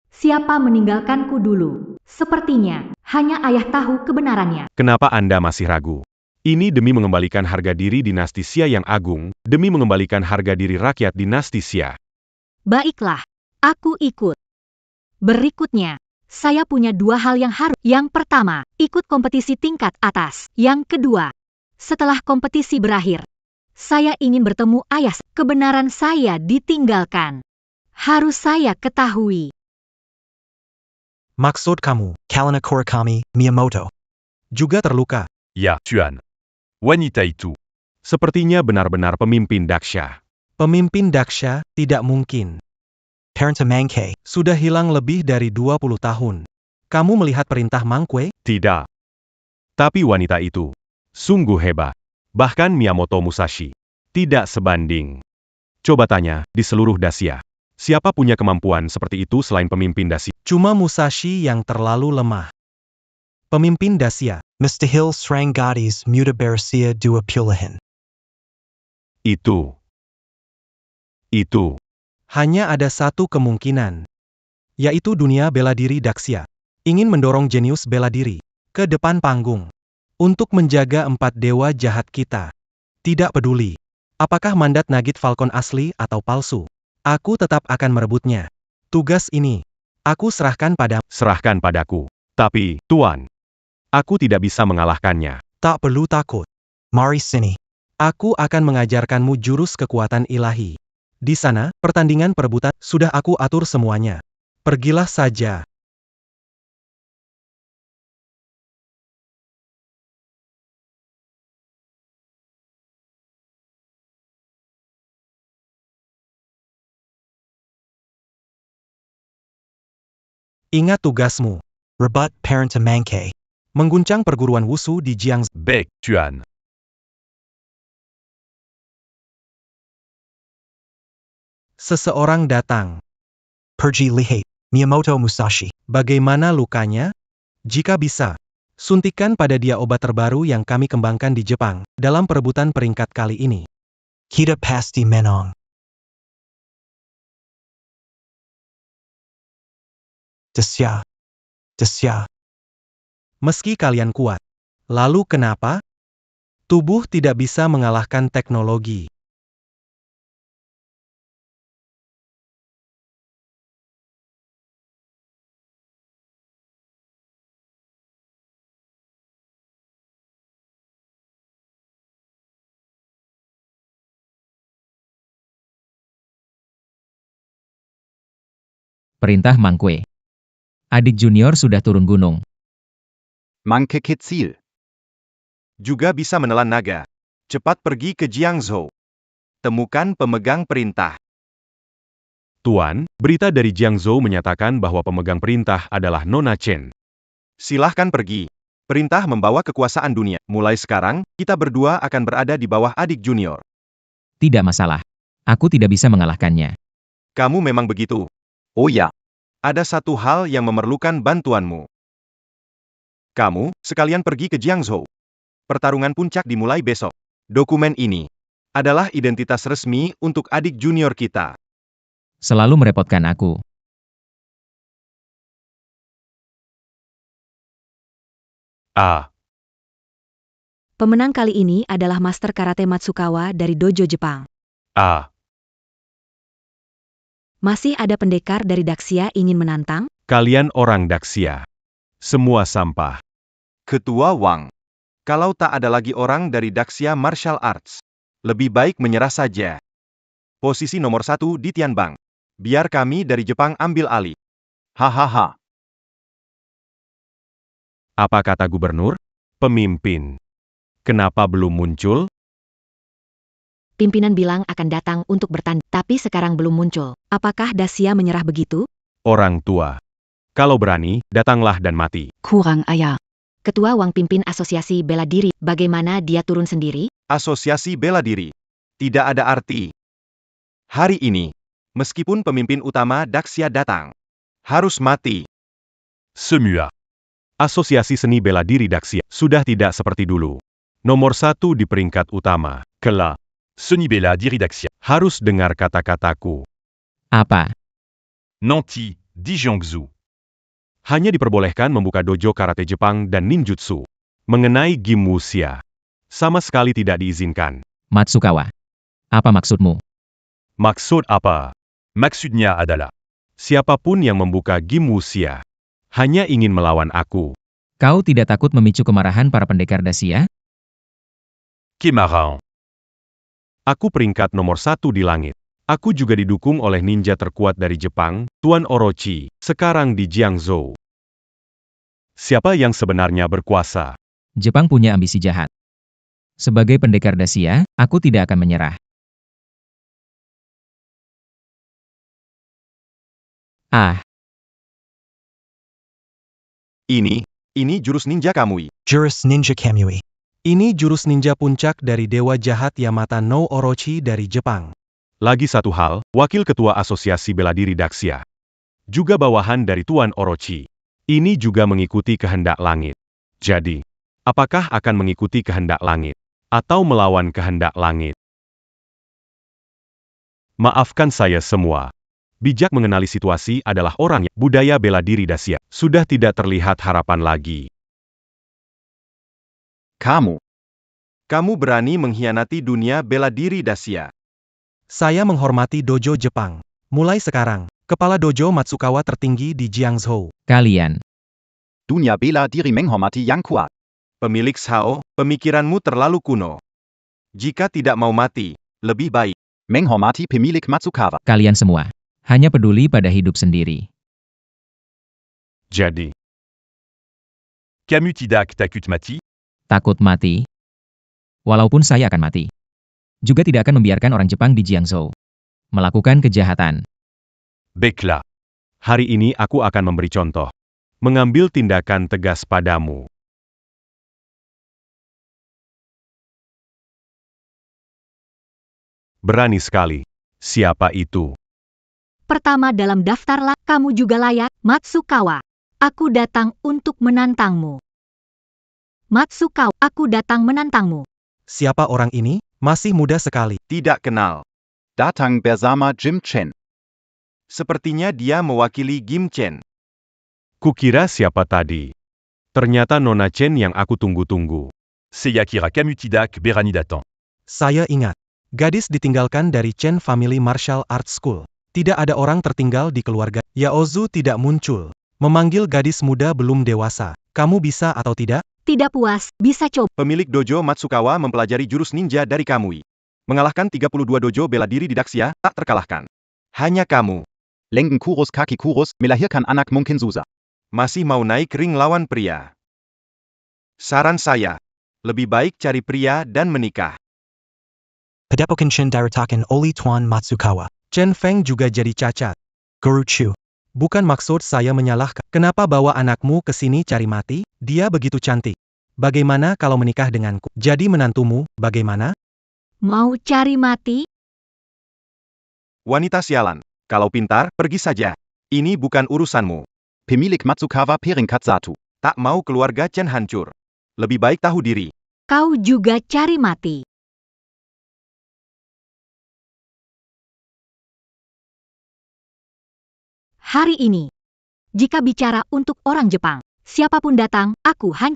Siapa meninggalkanku dulu? Sepertinya, hanya ayah tahu kebenarannya. Kenapa Anda masih ragu? Ini demi mengembalikan harga diri dinasti Xia yang agung, demi mengembalikan harga diri rakyat dinasti Xia. Baiklah, aku ikut. Berikutnya, saya punya 2 hal yang harus. Yang pertama, ikut kompetisi tingkat atas. Yang kedua, setelah kompetisi berakhir, saya ingin bertemu ayah. Kebenaran saya ditinggalkan. Harus saya ketahui. Maksud kamu, Kalana Korakami, Miyamoto. Juga terluka. Ya, Tuan. Wanita itu. Sepertinya benar-benar pemimpin Daksha. Pemimpin Daksha, tidak mungkin. Parenta Mangke, sudah hilang lebih dari 20 tahun. Kamu melihat perintah Mangkwe? Tidak. Tapi wanita itu sungguh hebat. Bahkan Miyamoto Musashi tidak sebanding. Coba tanya, di seluruh Dacia, siapa punya kemampuan seperti itu selain pemimpin Dacia? Cuma Musashi yang terlalu lemah. Pemimpin Dacia, Mr. Hill Srang Gadis Muda Bersia Dua Pulahan. Itu. Hanya ada satu kemungkinan. Yaitu dunia bela diri Daxia. Ingin mendorong jenius bela diri ke depan panggung. Untuk menjaga 4 dewa jahat kita. Tidak peduli. Apakah mandat Nagit Falcon asli atau palsu? Aku tetap akan merebutnya. Tugas ini, aku serahkan pada. Serahkan padaku. Tapi, Tuan, aku tidak bisa mengalahkannya. Tak perlu takut. Mari sini. Aku akan mengajarkanmu jurus kekuatan ilahi. Di sana, pertandingan perebutan, sudah aku atur semuanya. Pergilah saja. Ingat tugasmu. Rebut Parenta Mangke. Mengguncang perguruan Wusu di Jiangsu. Baik, Tuan. Seseorang datang. Pergi lihat. Miyamoto Musashi. Bagaimana lukanya? Jika bisa, suntikan pada dia obat terbaru yang kami kembangkan di Jepang, dalam perebutan peringkat kali ini. Kita pasti menang. Desya. Meski kalian kuat. Lalu kenapa? Tubuh tidak bisa mengalahkan teknologi. Perintah Mangkwe. Adik junior sudah turun gunung. Manke Kecil. Juga bisa menelan naga. Cepat pergi ke Jiangzhou. Temukan pemegang perintah. Tuan, berita dari Jiangzhou menyatakan bahwa pemegang perintah adalah Nona Chen. Silahkan pergi. Perintah membawa kekuasaan dunia. Mulai sekarang, kita berdua akan berada di bawah adik junior. Tidak masalah. Aku tidak bisa mengalahkannya. Kamu memang begitu. Oh ya, Ada satu hal yang memerlukan bantuanmu. Kamu, sekalian pergi ke Jiangzhou. Pertarungan puncak dimulai besok. Dokumen ini adalah identitas resmi untuk adik junior kita. Selalu merepotkan aku. Ah, Pemenang kali ini adalah Master Karate Matsukawa dari Dojo Jepang. ah, Masih ada pendekar dari Daxia ingin menantang? kalian orang Daxia. Semua sampah. Ketua Wang. Kalau tak ada lagi orang dari Daxia Martial Arts, lebih baik menyerah saja. Posisi nomor 1 di Tianbang. Biar kami dari Jepang ambil alih. hahaha. Apa kata gubernur? Pemimpin. Kenapa belum muncul? Pimpinan bilang akan datang untuk bertanda, tapi sekarang belum muncul. Apakah Daxia menyerah begitu? Orang tua. Kalau berani, datanglah dan mati. Kurang ayah. Ketua Wang pimpin asosiasi bela diri, bagaimana dia turun sendiri? Asosiasi bela diri. Tidak ada arti. Hari ini, meskipun pemimpin utama Daxia datang, harus mati. Semua. Asosiasi Seni Bela Diri Daxia sudah tidak seperti dulu. Nomor 1 di peringkat utama. Kelak. Seni Bela Diri Daxia. Harus dengar kata-kataku. Apa? Nanti, di Jiangsu. Hanya diperbolehkan membuka dojo karate Jepang dan ninjutsu. Mengenai Gim Wuxia, sama sekali tidak diizinkan. Matsukawa. Apa maksudmu? Maksud apa? Maksudnya adalah. Siapapun yang membuka Gim Wuxia, hanya ingin melawan aku. Kau tidak takut memicu kemarahan para pendekar Daxia? Kemarang. Aku peringkat nomor 1 di langit. Aku juga didukung oleh ninja terkuat dari Jepang, Tuan Orochi, sekarang di Jiangzhou. Siapa yang sebenarnya berkuasa? Jepang punya ambisi jahat. Sebagai pendekar Daxia, aku tidak akan menyerah. Ah, Ini jurus ninja Kamui. Jurus Ninja Kamui. Ini jurus ninja puncak dari Dewa Jahat Yamata no Orochi dari Jepang. Lagi satu hal, Wakil Ketua Asosiasi Bela Diri Daxia. Juga bawahan dari Tuan Orochi. Ini juga mengikuti kehendak langit. Jadi, apakah akan mengikuti kehendak langit? Atau melawan kehendak langit? Maafkan saya semua. Bijak mengenali situasi adalah orang yang budaya bela diri Daxia. Sudah tidak terlihat harapan lagi. Kamu berani mengkhianati dunia bela diri Daxia. Saya menghormati dojo Jepang. Mulai sekarang, kepala dojo Matsukawa tertinggi di Jiangzhou. kalian. Dunia bela diri menghormati yang kuat. Pemilik Shao, pemikiranmu terlalu kuno. Jika tidak mau mati, lebih baik. Menghormati pemilik Matsukawa. Kalian semua. Hanya peduli pada hidup sendiri. Jadi, Camus tidak takut mati. Takut mati? Walaupun saya akan mati. Juga tidak akan membiarkan orang Jepang di Jiangzhou melakukan kejahatan. Baiklah. hari ini aku akan memberi contoh. Mengambil tindakan tegas padamu. Berani sekali. Siapa itu? Pertama dalam daftar kamu juga layak, Matsukawa. Aku datang untuk menantangmu. Matsukawa, aku datang menantangmu. Siapa orang ini? Masih muda sekali. Tidak kenal. Datang bersama Jim Chen. Sepertinya dia mewakili Gim Chen. Kukira siapa tadi? Ternyata Nona Chen yang aku tunggu-tunggu. Saya kira Camus tidak berani datang. Saya ingat. Gadis ditinggalkan dari Chen Family Martial Arts School. Tidak ada orang tertinggal di keluarga. Yaozu tidak muncul. Memanggil gadis muda belum dewasa. Kamu bisa atau tidak? Tidak puas, bisa coba. Pemilik dojo Matsukawa mempelajari jurus ninja dari Kamui. Mengalahkan 32 dojo bela diri di Daxia, tak terkalahkan. Hanya kamu Lenggen kurus kaki kurus, melahirkan anak mungkin susah. Masih mau naik ring lawan pria? Saran saya, lebih baik cari pria dan menikah. Padepokan Shin Daratakan Oli Tuan Matsukawa. Chen Feng juga jadi cacat. Guru Chu. Bukan maksud saya menyalahkan. Kenapa bawa anakmu ke sini cari mati? Dia begitu cantik. Bagaimana kalau menikah denganku? Jadi menantumu, bagaimana? Mau cari mati? Wanita sialan. Kalau pintar, pergi saja. Ini bukan urusanmu. Pemilik Matsukawa peringkat 1. Tak mau keluarga Chen hancur. Lebih baik tahu diri. Kau juga cari mati. Hari ini, jika bicara untuk orang Jepang, siapapun datang,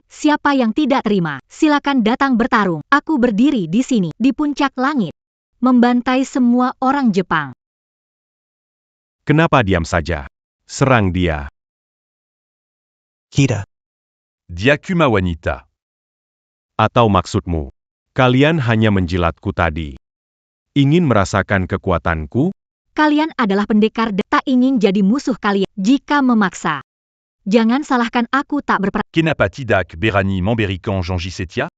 siapa yang tidak terima, silakan datang bertarung. Aku berdiri di sini, di puncak langit, membantai semua orang Jepang. Kenapa diam saja? Serang dia. Kita. Diakuma wanita. Atau maksudmu, kalian hanya menjilatku tadi. Ingin merasakan kekuatanku? Kalian adalah pendekar tak ingin jadi musuh kalian jika memaksa. Jangan salahkan aku tak berperan. Kenapa tidak berani memberikan janji setia?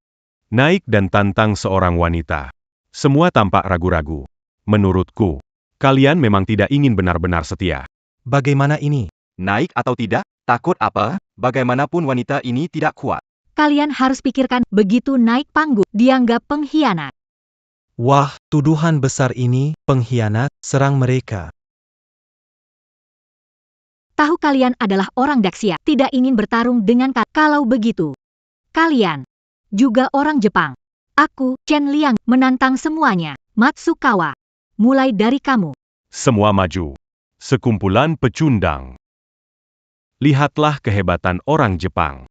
Naik dan tantang seorang wanita. Semua tampak ragu-ragu. Menurutku, kalian memang tidak ingin benar-benar setia. Bagaimana ini? Naik atau tidak? Takut apa? Bagaimanapun wanita ini tidak kuat. Kalian harus pikirkan, begitu naik panggung, dianggap pengkhianat. Wah, tuduhan besar ini, pengkhianat, serang mereka. Tahu kalian adalah orang Daxia, tidak ingin bertarung dengan kalau begitu. Kalian juga orang Jepang. Aku, Chen Liang, menantang semuanya. Matsukawa, mulai dari kamu. Semua maju. Sekumpulan pecundang. Lihatlah kehebatan orang Jepang.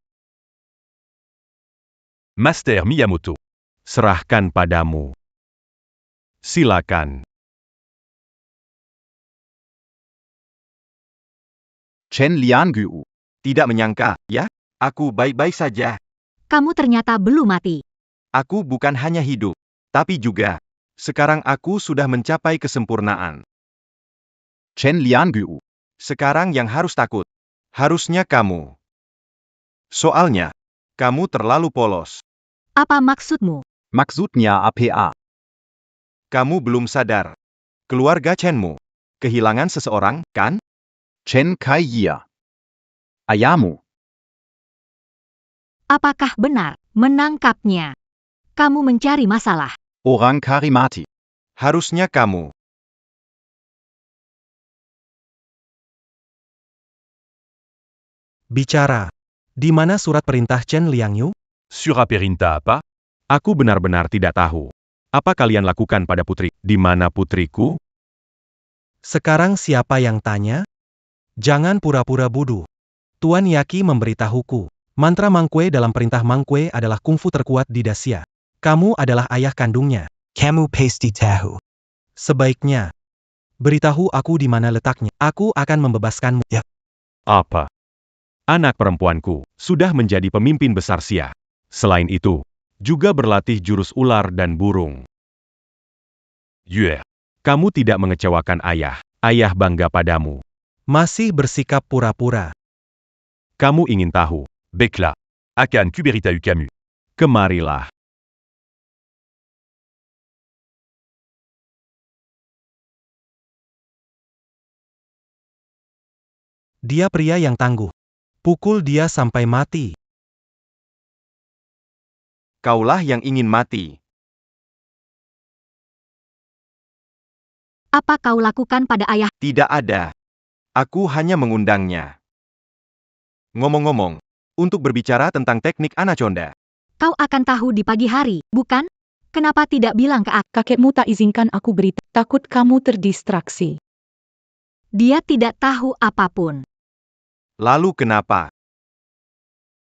Master Miyamoto. Serahkan padamu. Silakan. Chen Lianggu. Tidak menyangka, ya? Aku baik-baik saja. Kamu ternyata belum mati. Aku bukan hanya hidup, tapi juga. Sekarang aku sudah mencapai kesempurnaan. Chen Lianggu. Sekarang yang harus takut. Harusnya kamu. Soalnya, kamu terlalu polos. Apa maksudmu? Maksudnya apa? Kamu belum sadar. Keluarga Chenmu kehilangan seseorang, kan? Chen Kai-ya. Ayamu. Apakah benar menangkapnya? Kamu mencari masalah. Orang Karimati. Harusnya kamu. Bicara. Di mana surat perintah Chen Liangyu? Sur Aperinta apa? Aku benar-benar tidak tahu. Apa kalian lakukan pada putri? Di mana putriku? Sekarang siapa yang tanya? Jangan pura-pura bodoh. Tuan Yaki memberitahuku. Mantra Mangkwe dalam perintah Mangkwe adalah kungfu terkuat di Dacia. Kamu adalah ayah kandungnya. Kamu pasti tahu. Sebaiknya, beritahu aku di mana letaknya. Aku akan membebaskanmu. Ya. Apa? Anak perempuanku sudah menjadi pemimpin besar Xia. Selain itu, juga berlatih jurus ular dan burung. Yuer. Kamu tidak mengecewakan ayah. Ayah bangga padamu. Masih bersikap pura-pura. Kamu ingin tahu? Bekla. Akan kuberita ukamu. Kemarilah. Dia pria yang tangguh. Pukul dia sampai mati. Kaulah yang ingin mati. Apa kau lakukan pada ayah? Tidak ada. Aku hanya mengundangnya. Ngomong-ngomong, untuk berbicara tentang teknik anaconda. Kau akan tahu di pagi hari, bukan? Kenapa tidak bilang ke aku? Kakekmu tak izinkan aku berita. Takut kamu terdistraksi. Dia tidak tahu apapun. Lalu kenapa?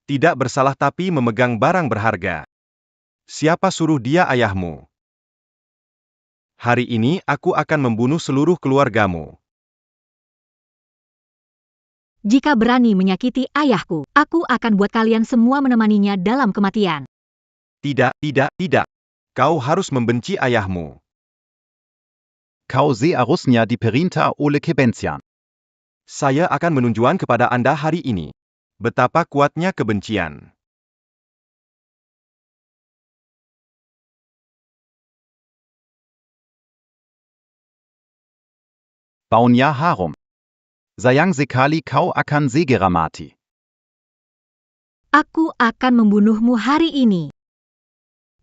Tidak bersalah tapi memegang barang berharga. Siapa suruh dia ayahmu? Hari ini aku akan membunuh seluruh keluargamu. Jika berani menyakiti ayahku, aku akan buat kalian semua menemaninya dalam kematian. Tidak, tidak, tidak. Kau harus membenci ayahmu. Kau seharusnya diperinta oleh kebencian. Saya akan menunjukkan kepada Anda hari ini betapa kuatnya kebencian. Baunya harum. Sayang sekali kau akan segera mati. Aku akan membunuhmu hari ini.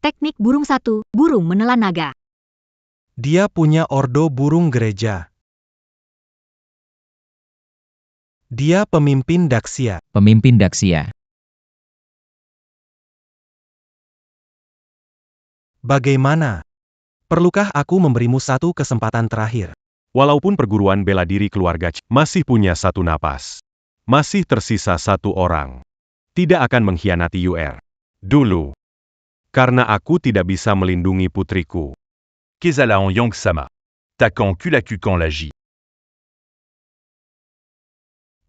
Teknik burung 1, burung menelan naga. Dia punya ordo burung gereja. Dia pemimpin Daxia. Pemimpin Daxia. Bagaimana? Perlukah aku memberimu satu kesempatan terakhir? Walaupun perguruan bela diri keluarga Chen masih punya satu napas, masih tersisa satu orang. Tidak akan mengkhianati UR. Dulu. Karena aku tidak bisa melindungi putriku. Kezala en Yang Sama. Takan Kulakukan Laji.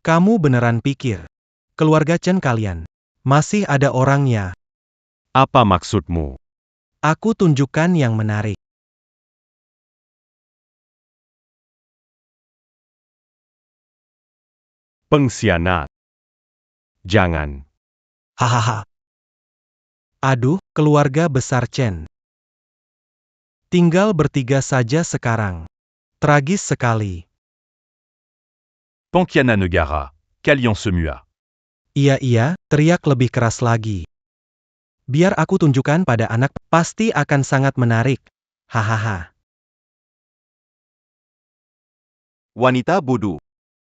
Kamu beneran pikir keluarga Chen kalian masih ada orangnya? Apa maksudmu? Aku tunjukkan yang menarik. Pengkhianat. Jangan. Hahaha. Aduh, keluarga besar Chen. Tinggal bertiga saja sekarang. Tragis sekali. Pankiana Negara. Kalian semua. Iya, teriak lebih keras lagi. Biar aku tunjukkan pada anak, pasti akan sangat menarik. Hahaha. Wanita bodoh.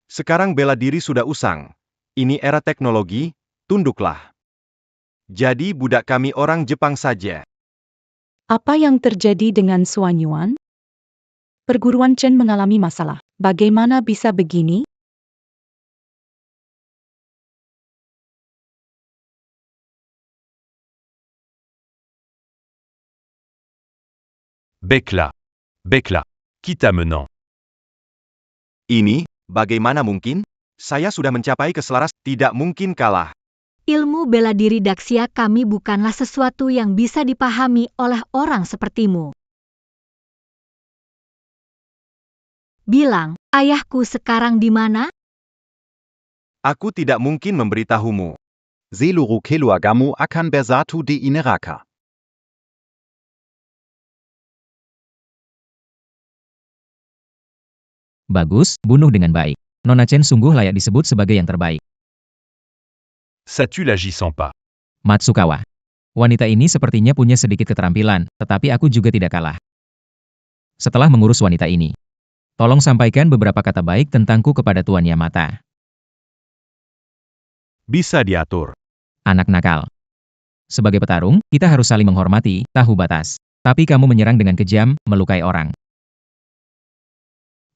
Sekarang bela diri sudah usang. Ini era teknologi, tunduklah. Jadi budak kami orang Jepang saja. Apa yang terjadi dengan Suanyuan? Perguruan Chen mengalami masalah. Bagaimana bisa begini? Bekla. Bekla. Kita menang. Ini, bagaimana mungkin? Saya sudah mencapai keselaras, tidak mungkin kalah. Ilmu bela diri Daxia kami bukanlah sesuatu yang bisa dipahami oleh orang sepertimu. Bilang, ayahku sekarang di mana? Aku tidak mungkin memberitahumu. Seluru Keluagamu akan bersatu di neraka. Bagus, bunuh dengan baik. Nona Chen sungguh layak disebut sebagai yang terbaik. Ça tue Laji sans pas. Matsukawa. Wanita ini sepertinya punya sedikit keterampilan, tetapi aku juga tidak kalah. Setelah mengurus wanita ini, tolong sampaikan beberapa kata baik tentangku kepada Tuan Yamata. Bisa diatur. Anak nakal. Sebagai petarung, kita harus saling menghormati, tahu batas. Tapi kamu menyerang dengan kejam, melukai orang.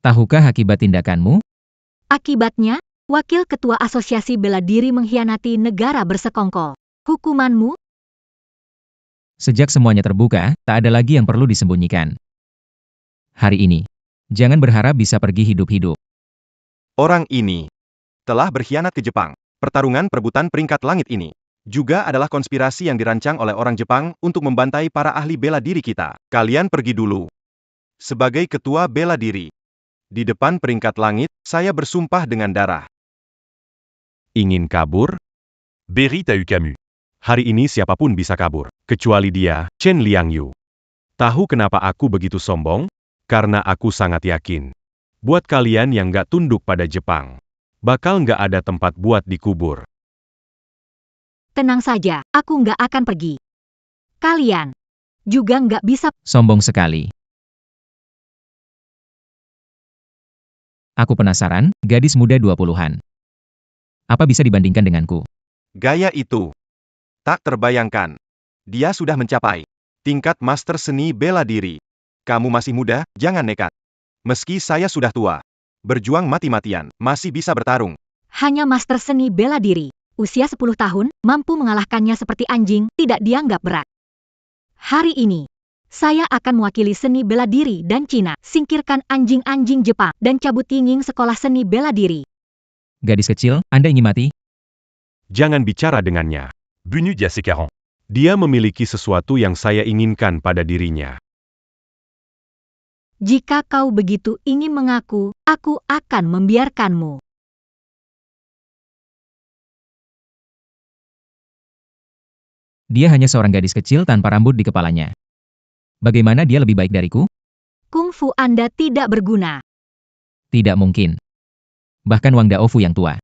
Tahukah akibat tindakanmu? Akibatnya, Wakil Ketua Asosiasi Bela Diri mengkhianati negara bersekongkol. Hukumanmu? Sejak semuanya terbuka, tak ada lagi yang perlu disembunyikan. Hari ini, jangan berharap bisa pergi hidup-hidup. Orang ini telah berkhianat ke Jepang. Pertarungan perebutan peringkat langit ini juga adalah konspirasi yang dirancang oleh orang Jepang untuk membantai para ahli bela diri kita. Kalian pergi dulu. Sebagai ketua bela diri, di depan peringkat langit, saya bersumpah dengan darah. Ingin kabur? Berry Tau Camus. Hari ini siapapun bisa kabur, kecuali dia, Chen Liangyu. Tahu kenapa aku begitu sombong? Karena aku sangat yakin. Buat kalian yang nggak tunduk pada Jepang, bakal nggak ada tempat buat dikubur. Tenang saja, aku nggak akan pergi. Kalian juga nggak bisa. Sombong sekali. Aku penasaran, gadis muda 20-an. Apa bisa dibandingkan denganku? Gaya itu tak terbayangkan. Dia sudah mencapai tingkat master seni bela diri. Kamu masih muda, jangan nekat. Meski saya sudah tua, berjuang mati-matian, masih bisa bertarung. Hanya master seni bela diri. Usia 10 tahun, mampu mengalahkannya seperti anjing, tidak dianggap berat. Hari ini, saya akan mewakili seni bela diri dan Cina. Singkirkan anjing-anjing Jepang dan cabut tinging sekolah seni bela diri. Gadis kecil, Anda ingin mati? Jangan bicara dengannya. Bunu dia sekarang. Dia memiliki sesuatu yang saya inginkan pada dirinya. Jika kau begitu ingin mengaku, aku akan membiarkanmu. Dia hanya seorang gadis kecil tanpa rambut di kepalanya. Bagaimana dia lebih baik dariku? Kungfu Anda tidak berguna. Tidak mungkin. Bahkan Wang Daofu yang tua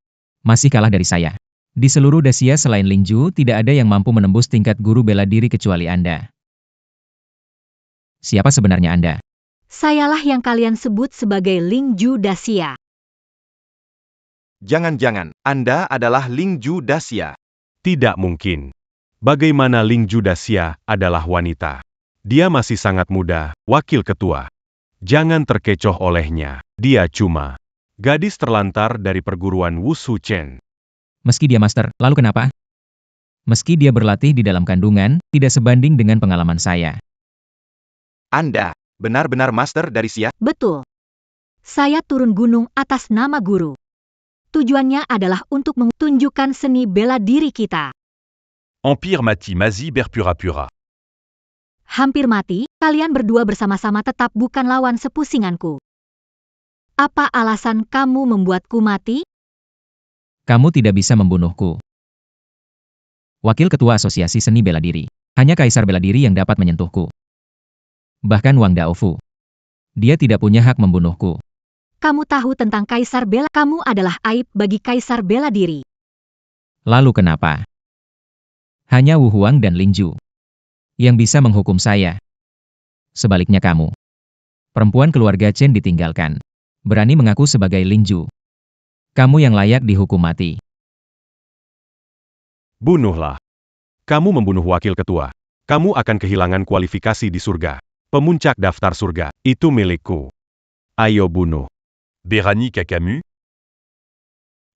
masih kalah dari saya. Di seluruh Dacia selain Ling Ju, tidak ada yang mampu menembus tingkat guru bela diri kecuali Anda. Siapa sebenarnya Anda? Sayalah yang kalian sebut sebagai Ling Ju Dacia. Jangan-jangan, Anda adalah Ling Ju Dacia. Tidak mungkin. Bagaimana Ling Ju Dacia adalah wanita? Dia masih sangat muda, wakil ketua. Jangan terkecoh olehnya. Dia cuma gadis terlantar dari perguruan Wushu Chen. Meski dia master, lalu kenapa? Meski dia berlatih di dalam kandungan, tidak sebanding dengan pengalaman saya. Anda benar-benar master dari Xia? Betul. Saya turun gunung atas nama guru. Tujuannya adalah untuk menunjukkan seni bela diri kita. Empire Mati Mazi Berpura Pura. Hampir mati, kalian berdua bersama-sama tetap bukan lawan sepusinganku. Apa alasan kamu membuatku mati? Kamu tidak bisa membunuhku. Wakil Ketua Asosiasi Seni Bela Diri. Hanya Kaisar Bela Diri yang dapat menyentuhku. Bahkan Wang Daofu. Dia tidak punya hak membunuhku. Kamu tahu tentang Kaisar Bela. Kamu adalah aib bagi Kaisar Bela Diri. Lalu kenapa? Hanya Wu Huang dan Ling Ju yang bisa menghukum saya. Sebaliknya kamu. Perempuan keluarga Chen ditinggalkan. Berani mengaku sebagai Ling Ju. Kamu yang layak dihukum mati. Bunuhlah. Kamu membunuh wakil ketua. Kamu akan kehilangan kualifikasi di surga. Pemuncak daftar surga, itu milikku. Ayo bunuh. Berani Kakamu.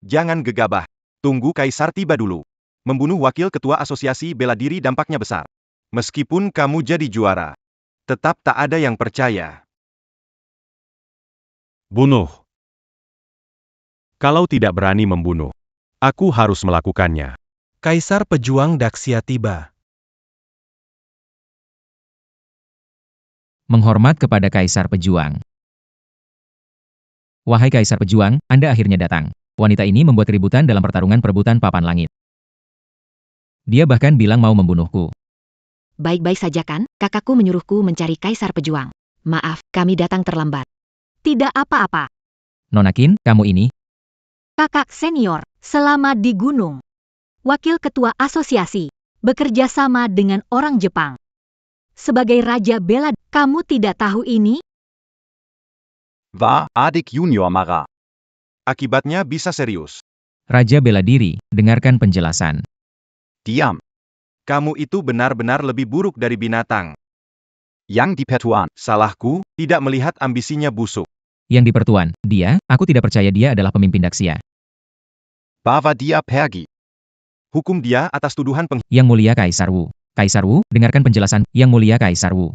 Jangan gegabah. Tunggu Kaisar tiba dulu. Membunuh wakil ketua asosiasi bela diri dampaknya besar. Meskipun kamu jadi juara, tetap tak ada yang percaya. Bunuh. Kalau tidak berani membunuh, aku harus melakukannya. Kaisar pejuang Daxia tiba. Menghormat kepada Kaisar Pejuang. Wahai Kaisar Pejuang, Anda akhirnya datang. Wanita ini membuat keributan dalam pertarungan perebutan papan langit. Dia bahkan bilang mau membunuhku. Baik-baik saja kan? Kakakku menyuruhku mencari Kaisar Pejuang. Maaf, kami datang terlambat. Tidak apa-apa. Nona Qin, kamu ini. Kakak senior, selama di gunung. Wakil Ketua Asosiasi, bekerja sama dengan orang Jepang. Sebagai Raja Bela, kamu tidak tahu ini? War, Adik Junior Mara. Akibatnya bisa serius. Raja Bela Diri, dengarkan penjelasan. Diam. Kamu itu benar-benar lebih buruk dari binatang. Yang di Pertuan. Salahku, tidak melihat ambisinya busuk. Yang di Pertuan, aku tidak percaya dia adalah pemimpin Daxia. Bawa dia pergi. Hukum dia atas tuduhan Yang Mulia Kaisar Wu. Kaisar Wu, dengarkan penjelasan. Yang Mulia Kaisar Wu.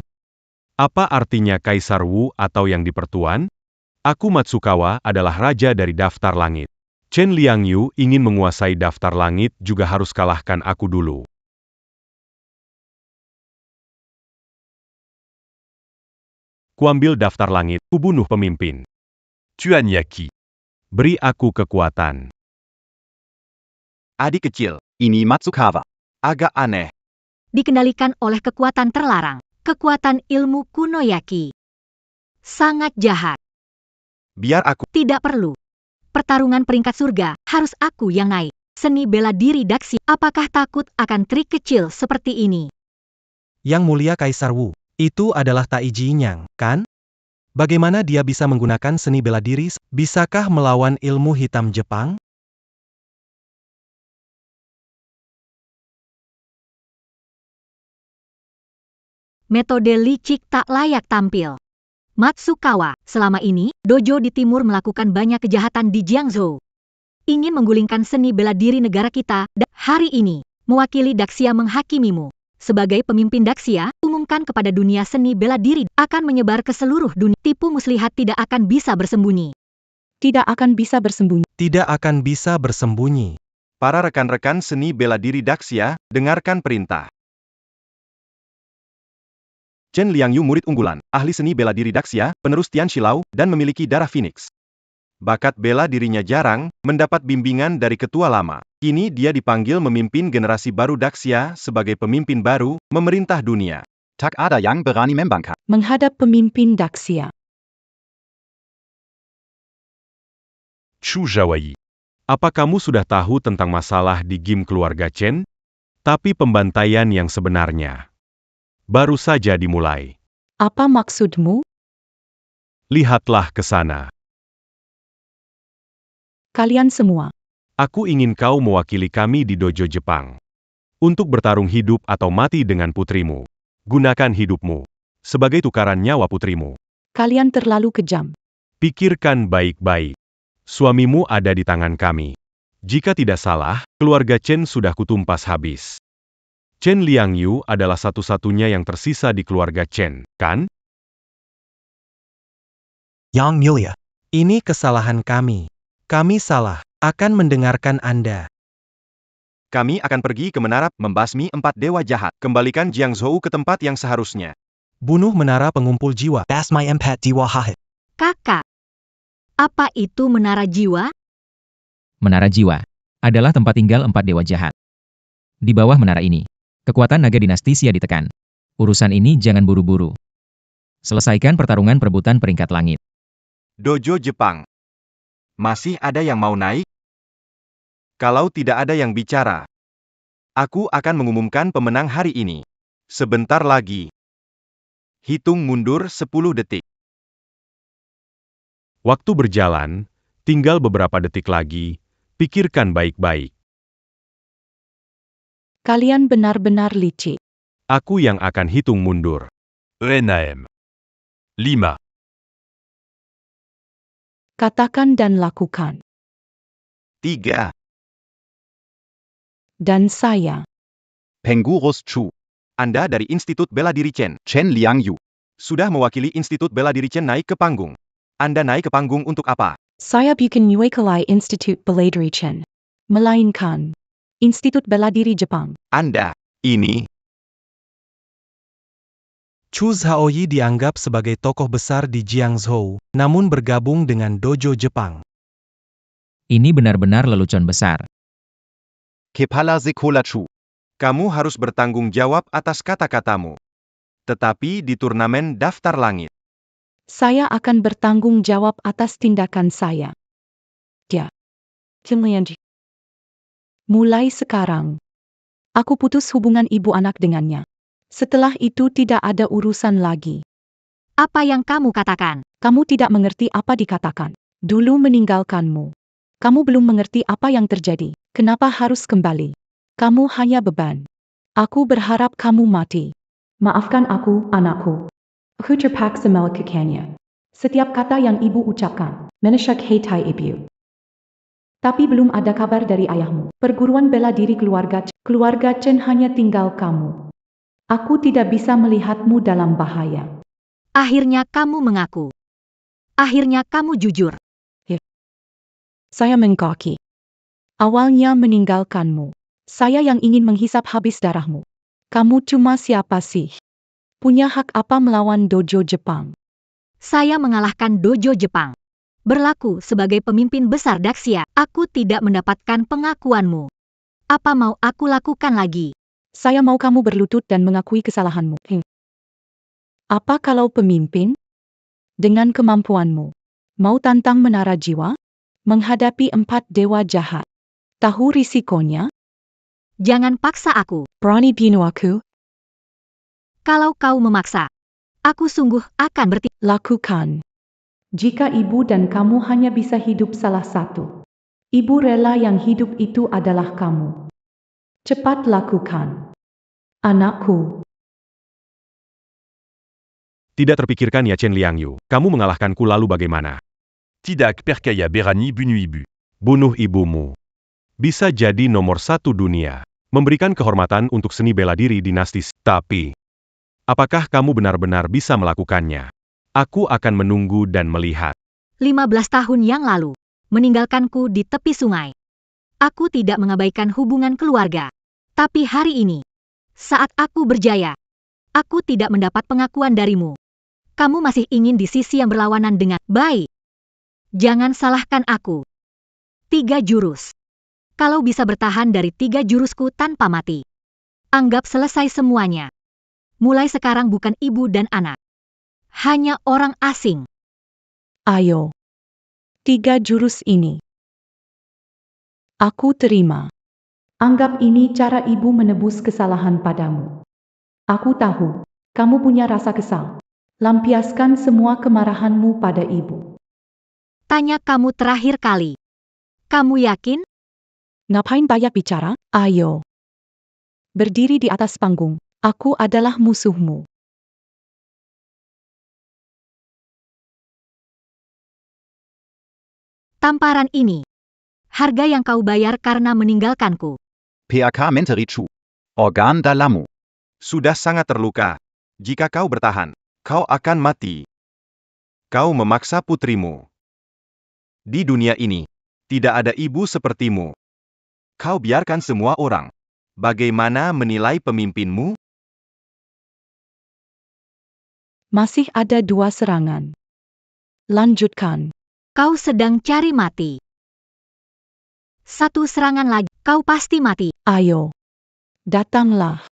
Apa artinya Kaisar Wu atau yang di Pertuan? Aku Matsukawa adalah raja dari daftar langit. Chen Liangyu ingin menguasai daftar langit juga harus kalahkan aku dulu. Kuambil daftar langit, kubunuh pemimpin. Tuanyaki. Beri aku kekuatan. adik kecil. Ini Matsukawa. Agak aneh. Dikendalikan oleh kekuatan terlarang, kekuatan ilmu kuno Yaki. Sangat jahat. Biar aku. Tidak perlu. Pertarungan peringkat surga, harus aku yang naik. Seni bela diri Daxia, apakah takut akan trik kecil seperti ini? Yang Mulia Kaisar Wu. Itu adalah Taiji Nyang, kan? Bagaimana dia bisa menggunakan seni bela diri? Bisakah melawan ilmu hitam Jepang? Metode licik tak layak tampil. Matsukawa, selama ini, dojo di timur melakukan banyak kejahatan di Jiangzhou. Ingin menggulingkan seni bela diri negara kita, dan hari ini, mewakili Daxia menghakimimu. Sebagai pemimpin Daxia, umumkan kepada dunia seni bela diri akan menyebar ke seluruh dunia. Tipu muslihat tidak akan bisa bersembunyi. Tidak akan bisa bersembunyi. Tidak akan bisa bersembunyi. Para rekan-rekan seni bela diri Daxia, dengarkan perintah. Chen Liangyu murid unggulan, ahli seni bela diri Daxia, penerus Tian Shilao, dan memiliki darah Phoenix. Bakat bela dirinya jarang mendapat bimbingan dari ketua lama. Kini dia dipanggil memimpin generasi baru Daxia sebagai pemimpin baru, memerintah dunia. Tak ada yang berani membangkang. Menghadap pemimpin Daxia. Chu Jawai. Apa kamu sudah tahu tentang masalah di game keluarga Chen? Tapi pembantaian yang sebenarnya baru saja dimulai. Apa maksudmu? Lihatlah ke sana. Kalian semua. Aku ingin kau mewakili kami di dojo Jepang. Untuk bertarung hidup atau mati dengan putrimu. Gunakan hidupmu sebagai tukaran nyawa putrimu. Kalian terlalu kejam. Pikirkan baik-baik. Suamimu ada di tangan kami. Jika tidak salah, keluarga Chen sudah kutumpas habis. Chen Liangyu adalah satu-satunya yang tersisa di keluarga Chen, kan? Yang mulia. Ini kesalahan kami. Kami salah. Akan mendengarkan Anda. Kami akan pergi ke menara membasmi 4 dewa jahat. Kembalikan Jiang Zhou ke tempat yang seharusnya. Bunuh menara pengumpul jiwa. Basmai empat diwa hahit. Kakak. Apa itu menara jiwa? Menara Jiwa adalah tempat tinggal 4 dewa jahat. Di bawah menara ini, kekuatan naga dinasti Xia ditekan. Urusan ini jangan buru-buru. Selesaikan pertarungan perebutan peringkat langit. Dojo Jepang. Masih ada yang mau naik? Kalau tidak ada yang bicara, aku akan mengumumkan pemenang hari ini. Sebentar lagi. Hitung mundur 10 detik. Waktu berjalan, tinggal beberapa detik lagi. Pikirkan baik-baik. Kalian benar-benar licik. Aku yang akan hitung mundur. ENAM. 5, Katakan dan lakukan. 3, Dan saya. Pengurus Chu. Anda dari Institut Bela Diri Chen. Chen Liangyu. Sudah mewakili Institut Bela Diri Chen naik ke panggung. Anda naik ke panggung untuk apa? Saya bukan mewakili Institut Bela Diri Chen. Melainkan Institut Bela Diri Jepang. Anda. Ini. Chu Zhaoyi dianggap sebagai tokoh besar di Jiangzhou, namun bergabung dengan dojo Jepang. Ini benar-benar lelucon besar. Kepala Sekolah Chu. Kamu harus bertanggung jawab atas kata-katamu. Tetapi di turnamen daftar langit. Saya akan bertanggung jawab atas tindakan saya. Dia. Tim Lianji. Mulai sekarang, aku putus hubungan ibu anak dengannya. Setelah itu tidak ada urusan lagi. Apa yang kamu katakan? Kamu tidak mengerti apa dikatakan. Dulu meninggalkanmu. Kamu belum mengerti apa yang terjadi. Kenapa harus kembali? Kamu hanya beban. Aku berharap kamu mati. Maafkan aku, anakku. Aku terpaksa melakukannya. Setiap kata yang ibu ucapkan, menyakiti ibu. Tapi belum ada kabar dari ayahmu. Perguruan bela diri keluarga Chen hanya tinggal kamu. Aku tidak bisa melihatmu dalam bahaya. Akhirnya kamu mengaku. Akhirnya kamu jujur. Saya mengakui. Awalnya meninggalkanmu. Saya yang ingin menghisap habis darahmu. Kamu cuma siapa sih? Punya hak apa melawan dojo Jepang? Saya mengalahkan dojo Jepang. Berlaku sebagai pemimpin besar Daxia, aku tidak mendapatkan pengakuanmu. Apa mau aku lakukan lagi? Saya mau kamu berlutut dan mengakui kesalahanmu. Apa kalau pemimpin? Dengan kemampuanmu, mau tantang menara jiwa? Menghadapi 4 dewa jahat. Tahu risikonya? Jangan paksa aku. Berani bunuh aku? Kalau kau memaksa, aku sungguh akan Lakukan. Jika ibu dan kamu hanya bisa hidup salah satu, ibu rela yang hidup itu adalah kamu. Cepat lakukan. Anakku. Tidak terpikirkan ya Chen Liangyu. Kamu mengalahkanku lalu bagaimana? Tidak percaya berani bunuh ibu. Bunuh ibumu. Bisa jadi nomor 1 dunia. Memberikan kehormatan untuk seni bela diri dinastis. Tapi, apakah kamu benar-benar bisa melakukannya? Aku akan menunggu dan melihat. 15 tahun yang lalu, meninggalkanku di tepi sungai. Aku tidak mengabaikan hubungan keluarga. Tapi hari ini, saat aku berjaya, aku tidak mendapat pengakuan darimu. Kamu masih ingin di sisi yang berlawanan dengan baik. Jangan salahkan aku. 3 jurus. Kalau bisa bertahan dari 3 jurusku tanpa mati. Anggap selesai semuanya. Mulai sekarang bukan ibu dan anak. Hanya orang asing. Ayo. 3 jurus ini. Aku terima. Anggap ini cara ibu menebus kesalahan padamu. Aku tahu, kamu punya rasa kesal. Lampiaskan semua kemarahanmu pada ibu. Tanya kamu terakhir kali. Kamu yakin? Ngapain banyak bicara? Ayo. Berdiri di atas panggung. Aku adalah musuhmu. Tamparan ini. Harga yang kau bayar karena meninggalkanku. PAK Menteri Chu. Organ Dalamu. Sudah sangat terluka. Jika kau bertahan, kau akan mati. Kau memaksa putrimu. Di dunia ini, tidak ada ibu sepertimu. Kau biarkan semua orang. Bagaimana menilai pemimpinmu? Masih ada 2 serangan. Lanjutkan. Kau sedang cari mati. 1 serangan lagi, kau pasti mati. Ayo. Datanglah.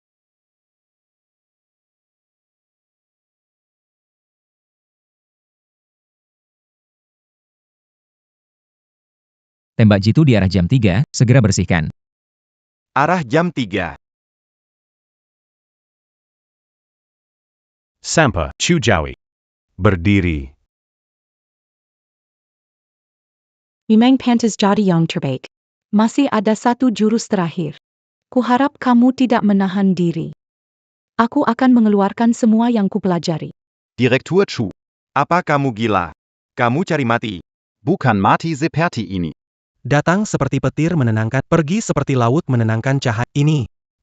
Tembak jitu di arah jam 3, segera bersihkan. Arah jam 3. Sampa, Chu Jawi. Berdiri. Memang pantas jadi yang terbaik. Masih ada 1 jurus terakhir. Kuharap kamu tidak menahan diri. Aku akan mengeluarkan semua yang kupelajari. Direktur Chu. Apa kamu gila? Kamu cari mati. Bukan mati seperti ini. Datang seperti petir menenangkan, pergi seperti laut menenangkan cahaya.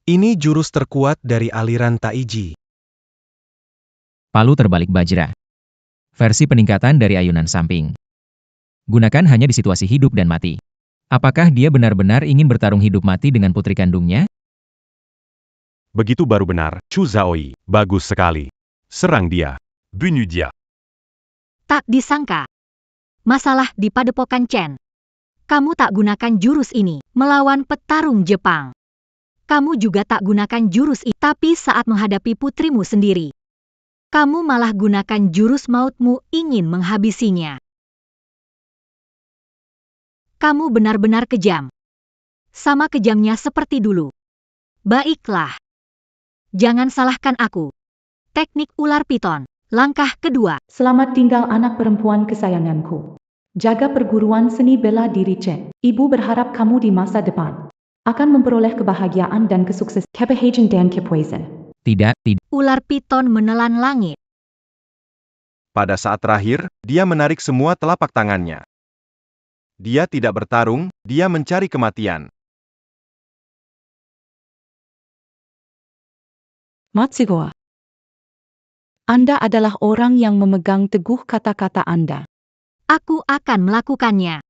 Ini jurus terkuat dari aliran Taiji. Palu terbalik Bajra. Versi peningkatan dari ayunan samping. Gunakan hanya di situasi hidup dan mati. Apakah dia benar-benar ingin bertarung hidup mati dengan putri kandungnya? Begitu baru benar, Chu Zaoi. Bagus sekali. Serang dia. Bunudia. Tak disangka. Masalah di padepokan Chen. Kamu tak gunakan jurus ini melawan petarung Jepang. Kamu juga tak gunakan jurus ini, tapi saat menghadapi putrimu sendiri. Kamu malah gunakan jurus mautmu ingin menghabisinya. Kamu benar-benar kejam. Sama kejamnya seperti dulu. Baiklah. Jangan salahkan aku. Teknik ular piton. Langkah kedua. Selamat tinggal anak perempuan kesayanganku. Jaga perguruan seni bela diri Chen. Ibu berharap kamu di masa depan akan memperoleh kebahagiaan dan kesuksesan. Kebahagiaan dan kepuasan. Tidak. Ular piton menelan langit. Pada saat terakhir, dia menarik semua telapak tangannya. Dia tidak bertarung, dia mencari kematian. Matsugoa. Anda adalah orang yang memegang teguh kata-kata Anda. Aku akan melakukannya.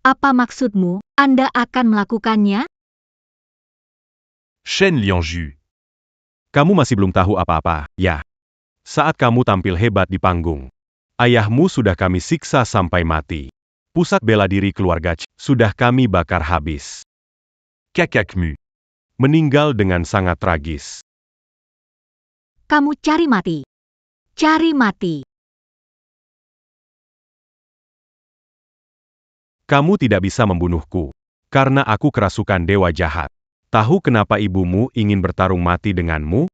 Apa maksudmu, Anda akan melakukannya? Shen Liangju. Kamu masih belum tahu apa-apa, ya? Saat kamu tampil hebat di panggung, ayahmu sudah kami siksa sampai mati. Pusat bela diri keluarga Ch sudah kami bakar habis. Kakakmu. Meninggal dengan sangat tragis. Kamu cari mati. Cari mati. Kamu tidak bisa membunuhku, karena aku kerasukan dewa jahat. Tahu kenapa ibumu ingin bertarung mati denganmu?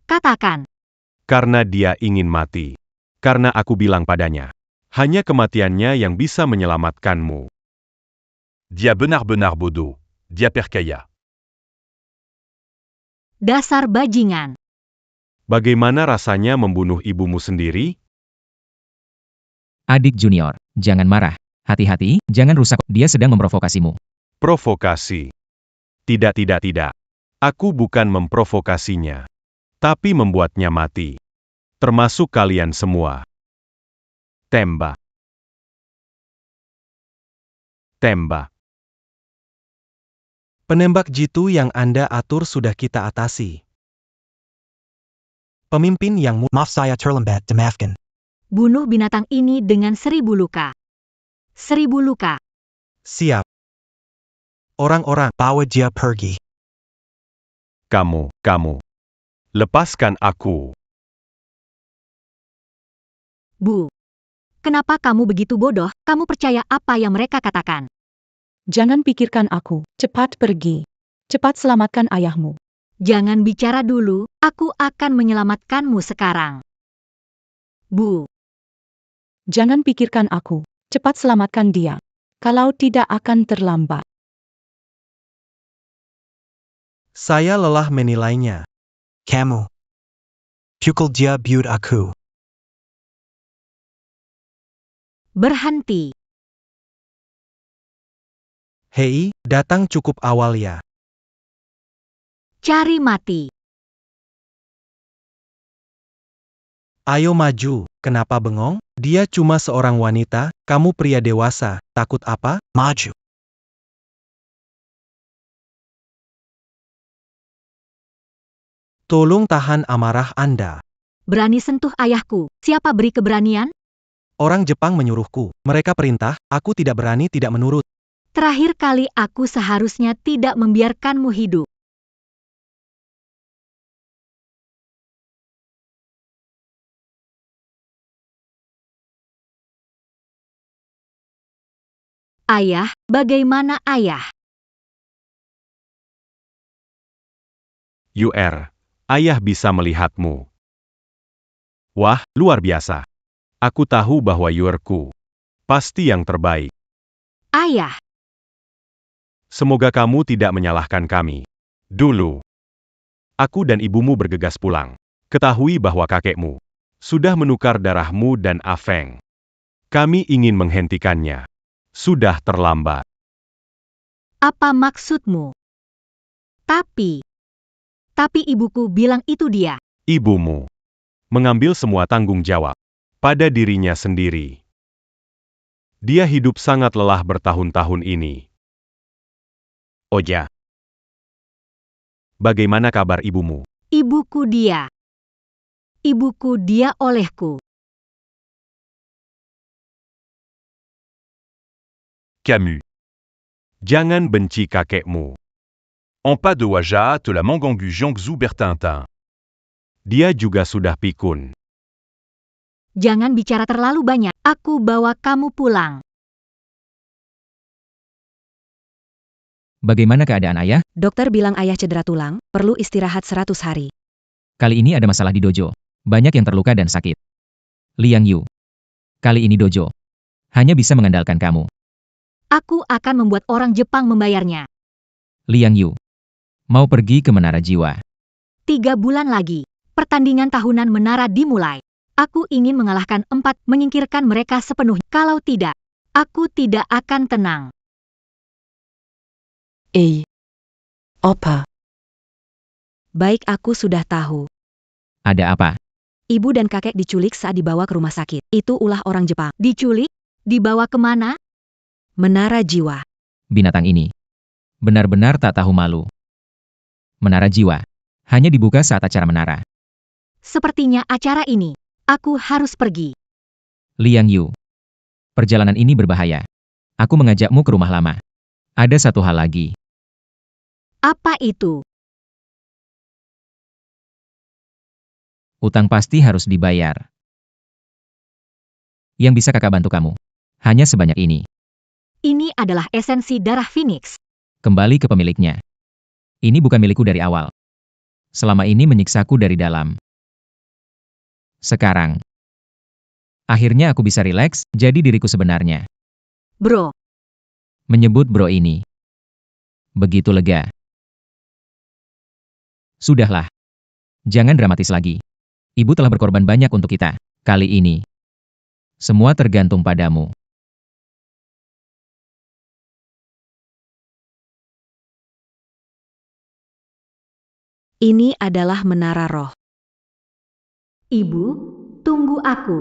Katakan. Karena dia ingin mati. Karena aku bilang padanya, hanya kematiannya yang bisa menyelamatkanmu. Dia benar-benar bodoh. Dia percaya. Dasar bajingan. Bagaimana rasanya membunuh ibumu sendiri? Adik junior, jangan marah. Hati-hati, jangan rusak. Dia sedang memprovokasimu. Provokasi. Tidak. Aku bukan memprovokasinya. Tapi membuatnya mati. Termasuk kalian semua. Tembak. Tembak. Penembak jitu yang Anda atur sudah kita atasi. Pemimpin yang Maaf saya terlambat, dimaafkan. Bunuh binatang ini dengan 1000 luka. 1000 luka. Siap. Orang-orang, Bawa dia pergi. Kamu. Lepaskan aku. Bu. Kenapa kamu begitu bodoh? Kamu percaya apa yang mereka katakan? Jangan pikirkan aku. Cepat pergi. Cepat selamatkan ayahmu. Jangan bicara dulu, aku akan menyelamatkanmu sekarang. Bu. Jangan pikirkan aku. Cepat selamatkan dia. Kalau tidak akan terlambat. saya lelah menilainya. Kamu. Pukul dia buat aku. Berhenti. Hei, datang cukup awal ya. Cari mati. Ayo maju, kenapa bengong? Dia cuma seorang wanita, kamu pria dewasa, takut apa? Maju. Tolong tahan amarah Anda. Berani sentuh ayahku. Siapa beri keberanian? Orang Jepang menyuruhku. Mereka perintah, aku tidak berani tidak menurut. Terakhir kali aku seharusnya tidak membiarkanmu hidup. Ayah, bagaimana ayah? Ayah bisa melihatmu. Wah, luar biasa. Aku tahu bahwa Yuerku pasti yang terbaik. Ayah. Semoga kamu tidak menyalahkan kami. Dulu, aku dan ibumu bergegas pulang. Ketahui bahwa kakekmu sudah menukar darahmu dan Afeng. Kami ingin menghentikannya. Sudah terlambat. Apa maksudmu? Tapi ibuku bilang itu dia. Ibumu mengambil semua tanggung jawab pada dirinya sendiri. Dia hidup sangat lelah bertahun-tahun ini. Oja, bagaimana kabar ibumu? Ibuku dia. Ibuku dia olehku. Camus. Jangan benci kakekmu. En pas de Waja, te la Mangangu Jiangxu Bertintin. Dia juga sudah pikun. Jangan bicara terlalu banyak. Aku bawa kamu pulang. Bagaimana keadaan ayah? Dokter bilang ayah cedera tulang, perlu istirahat 100 hari. Kali ini ada masalah di dojo. Banyak yang terluka dan sakit. Liang Yu. Kali ini dojo hanya bisa mengandalkan kamu. Aku akan membuat orang Jepang membayarnya. Liang Yu. Mau pergi ke Menara Jiwa. 3 bulan lagi. Pertandingan tahunan menara dimulai. Aku ingin mengalahkan 4, menyingkirkan mereka sepenuhnya. Kalau tidak, aku tidak akan tenang. Opa. Baik, aku sudah tahu. Ada apa? Ibu dan kakek diculik saat dibawa ke rumah sakit. Itu ulah orang Jepang. Diculik? Dibawa kemana? Menara Jiwa. Binatang ini benar-benar tak tahu malu. Menara Jiwa hanya dibuka saat acara menara. Sepertinya acara ini. Aku harus pergi. Liang Yu. Perjalanan ini berbahaya. Aku mengajakmu ke rumah lama. Ada satu hal lagi. Apa itu? Utang pasti harus dibayar. Yang bisa kakak bantu kamu hanya sebanyak ini. Ini adalah esensi darah Phoenix. Kembali ke pemiliknya. Ini bukan milikku dari awal. Selama ini menyiksaku dari dalam. Sekarang, akhirnya aku bisa rileks, jadi diriku sebenarnya. Bro. Menyebut bro ini. Begitu lega. Sudahlah. Jangan dramatis lagi. Ibu telah berkorban banyak untuk kita. Kali ini, semua tergantung padamu. Ini adalah menara roh. Ibu, tunggu aku.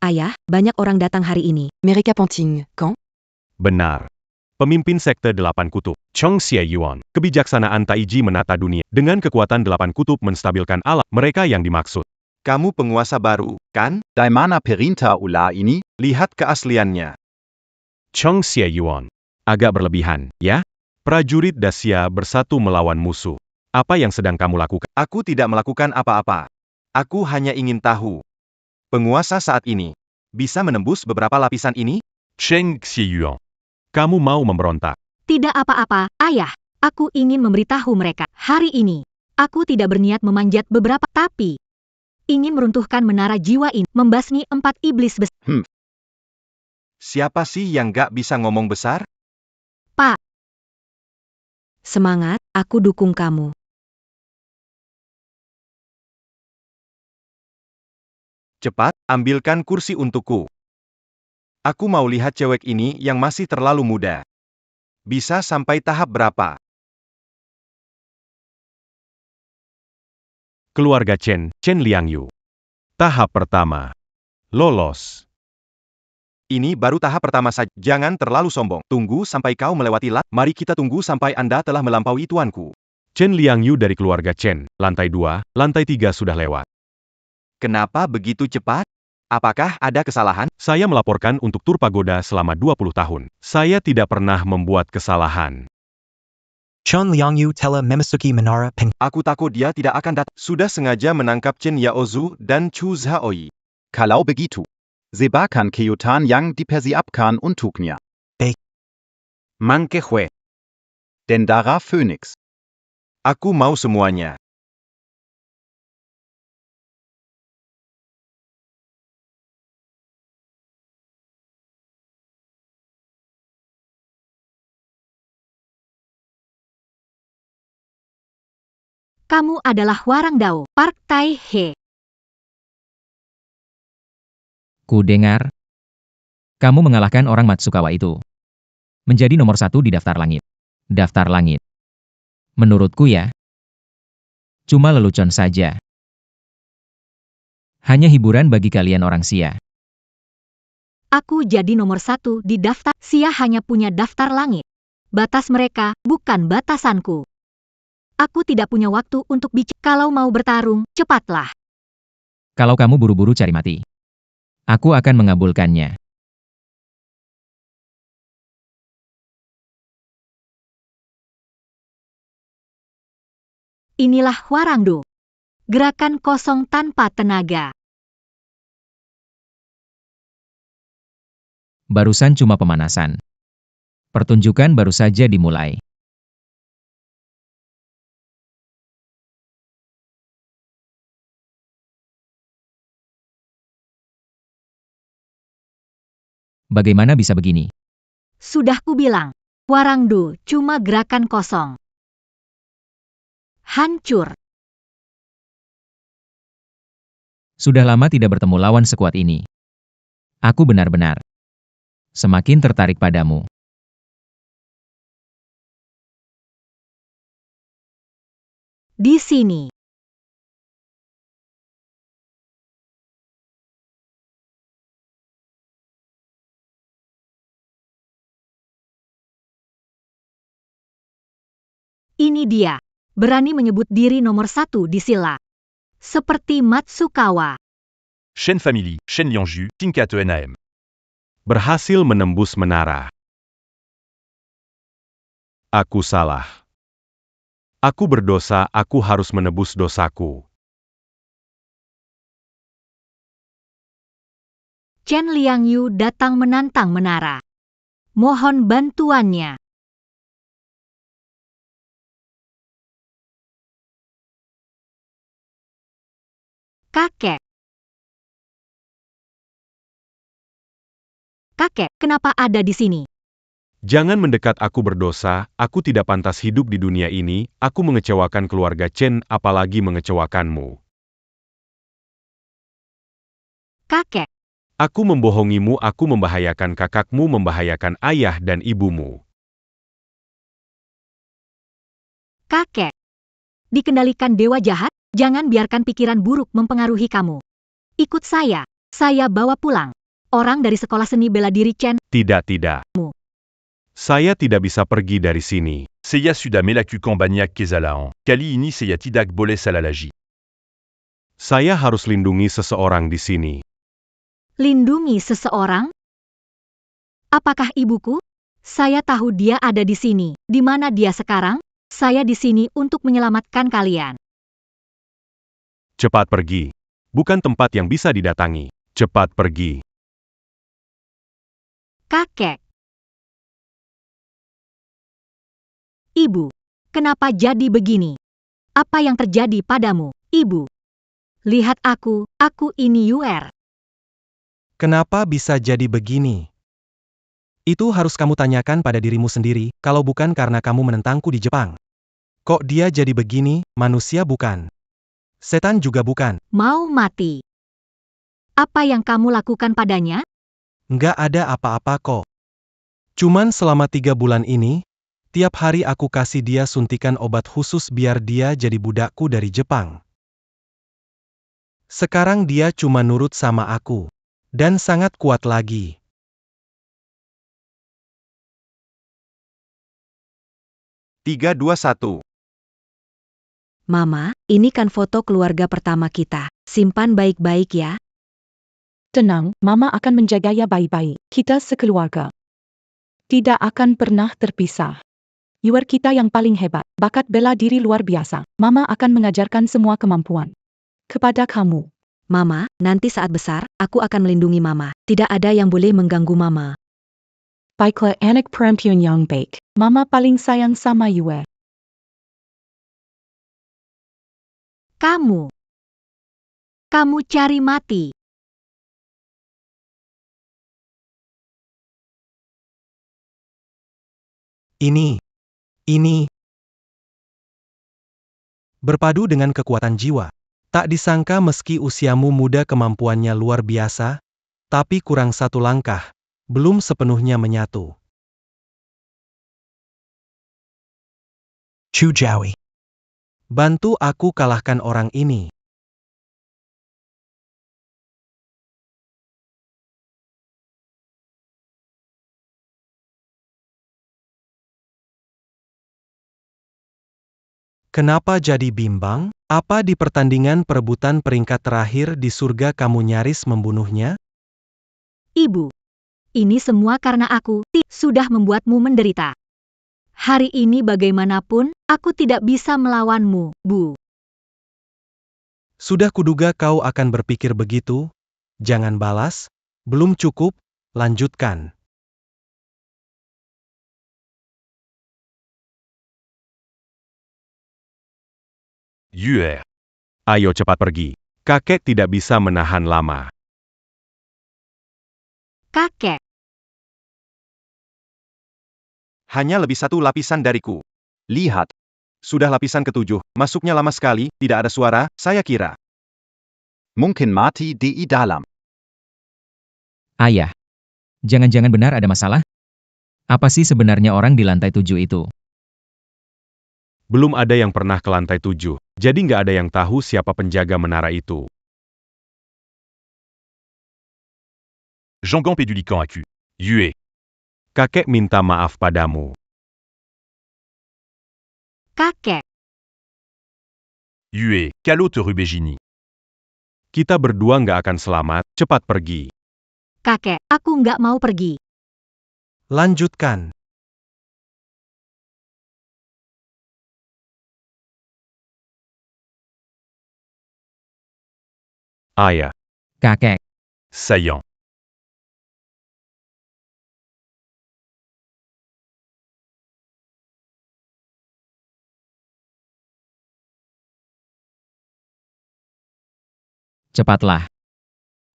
Ayah, banyak orang datang hari ini. Mereka penting, kan? Benar. Pemimpin Sekte 8 Kutub. Chong Xie-yuan. Kebijaksanaan Taiji menata dunia. Dengan kekuatan 8 kutub menstabilkan alam. Mereka yang dimaksud. Kamu penguasa baru, kan? Daimana Perinta Ula ini? Lihat keasliannya. Chong Xie-yuan. Agak berlebihan, ya? Prajurit Dacia bersatu melawan musuh. Apa yang sedang kamu lakukan? Aku tidak melakukan apa-apa. Aku hanya ingin tahu. Penguasa saat ini bisa menembus beberapa lapisan ini? Cheng Xie-yuan. Kamu mau memberontak? Tidak apa-apa, ayah. Aku ingin memberitahu mereka. Hari ini, aku tidak berniat memanjat beberapa, tapi ingin meruntuhkan menara jiwa ini, membasmi 4 iblis besar. Siapa sih yang gak bisa ngomong besar? Pak, Semangat, aku dukung kamu. Cepat, ambilkan kursi untukku. Aku mau lihat cewek ini yang masih terlalu muda. Bisa sampai tahap berapa? Keluarga Chen Liangyu. Tahap pertama. Lolos. Ini baru tahap pertama saja. Jangan terlalu sombong. Tunggu sampai kau melewati Mari kita tunggu sampai Anda telah melampaui tuanku. Chen Liangyu dari keluarga Chen. Lantai 2, lantai 3 sudah lewat. Kenapa begitu cepat? Apakah ada kesalahan? Saya melaporkan untuk tur pagoda selama 20 tahun. Saya tidak pernah membuat kesalahan. Chun Liangyu telah memasuki menara peng. Aku takut dia tidak akan datang. Sudah sengaja menangkap Chen Yaozu dan Chu Zhaoi. Kalau begitu, sebarkan Keotan yang dipersiapkan untuknya. Mangke Hue. Dendara Phoenix. Aku mau semuanya. kamu adalah Warang Dao, Park Tai He. Ku dengar, kamu mengalahkan orang Matsukawa itu. Menjadi nomor 1 di daftar langit. Daftar langit. Menurutku ya, cuma lelucon saja. Hanya hiburan bagi kalian orang Sia. Aku jadi nomor 1 di daftar. Sia hanya punya daftar langit. Batas mereka, bukan batasanku. Aku tidak punya waktu untuk bicara. Kalau mau bertarung, cepatlah. Kalau kamu buru-buru cari mati, aku akan mengabulkannya. Inilah Warangdo. Gerakan kosong tanpa tenaga. Barusan cuma pemanasan. Pertunjukan baru saja dimulai. Bagaimana bisa begini? Sudah kubilang, Warangdo cuma gerakan kosong. Hancur. Sudah lama tidak bertemu lawan sekuat ini. Aku benar-benar semakin tertarik padamu. Di sini. Ini dia. Berani menyebut diri nomor 1 di sila. Seperti Matsukawa. Shen Family, Shen Liangju, Tinkat ENAM. Berhasil menembus menara. Aku salah. Aku berdosa, aku harus menebus dosaku. Chen Liangyu datang menantang menara. Mohon bantuannya. Kakek. Kakek, kenapa ada di sini? Jangan mendekat, aku berdosa, aku tidak pantas hidup di dunia ini, aku mengecewakan keluarga Chen, apalagi mengecewakanmu. Kakek. Aku membohongimu, aku membahayakan kakakmu, membahayakan ayah dan ibumu. Kakek. Dikendalikan dewa jahat, jangan biarkan pikiran buruk mempengaruhi kamu. Ikut saya bawa pulang. Orang dari sekolah seni bela diri Chen. Tidak. Saya tidak bisa pergi dari sini. Seya sudah melakukan banyak kesalahan. Kali ini saya tidak boleh salah lagi. Saya harus lindungi seseorang di sini. Lindungi seseorang? Apakah ibuku? Saya tahu dia ada di sini. Di mana dia sekarang? Saya di sini untuk menyelamatkan kalian. Cepat pergi. Bukan tempat yang bisa didatangi. Cepat pergi. Kakek. Ibu, kenapa jadi begini? Apa yang terjadi padamu, Ibu? Lihat aku ini Yuer. Kenapa bisa jadi begini? Itu harus kamu tanyakan pada dirimu sendiri, kalau bukan karena kamu menentangku di Jepang. Kok dia jadi begini, manusia bukan? Setan juga bukan. Mau mati. Apa yang kamu lakukan padanya? Nggak ada apa-apa kok. Cuman selama 3 bulan ini, tiap hari aku kasih dia suntikan obat khusus biar dia jadi budakku dari Jepang. Sekarang dia cuma nurut sama aku. Dan sangat kuat lagi. Tiga, dua, satu. Mama, ini kan foto keluarga pertama kita. Simpan baik-baik ya. Tenang, Mama akan menjaganya baik-baik. Kita sekeluarga tidak akan pernah terpisah. Yuer kita yang paling hebat, bakat bela diri luar biasa. Mama akan mengajarkan semua kemampuan kepada kamu. Mama, nanti saat besar, aku akan melindungi Mama. Tidak ada yang boleh mengganggu Mama. Baiklah anak perempuan yang baik. Mama paling sayang sama Yuer. Kamu cari mati. Ini. Berpadu dengan kekuatan jiwa. Tak disangka meski usiamu muda kemampuannya luar biasa, tapi kurang 1 langkah, belum sepenuhnya menyatu. Chu Jowie. Bantu aku kalahkan orang ini. Kenapa jadi bimbang? Apa di pertandingan perebutan peringkat terakhir di surga kamu nyaris membunuhnya? Ibu, ini semua karena aku sudah membuatmu menderita. Hari ini bagaimanapun, aku tidak bisa melawanmu, Bu. Sudah kuduga kau akan berpikir begitu. Jangan balas. Belum cukup, lanjutkan. Yuer. Ayo cepat pergi. Kakek tidak bisa menahan lama. Kakek. Hanya lebih 1 lapisan dariku. Lihat. Sudah lapisan ke-7, masuknya lama sekali, tidak ada suara, saya kira. Mungkin mati di dalam. Ayah. Jangan-jangan benar ada masalah? Apa sih sebenarnya orang di lantai 7 itu? Belum ada yang pernah ke lantai 7, jadi nggak ada yang tahu siapa penjaga menara itu. Jangan pédulican accu. Yuer. Kakek minta maaf padamu. Kakek. Yuer. Calo te rubegini. Kita berdua nggak akan selamat, cepat pergi. Kakek, aku nggak mau pergi. Lanjutkan. Ayah. Kakek. Saillant. Cepatlah.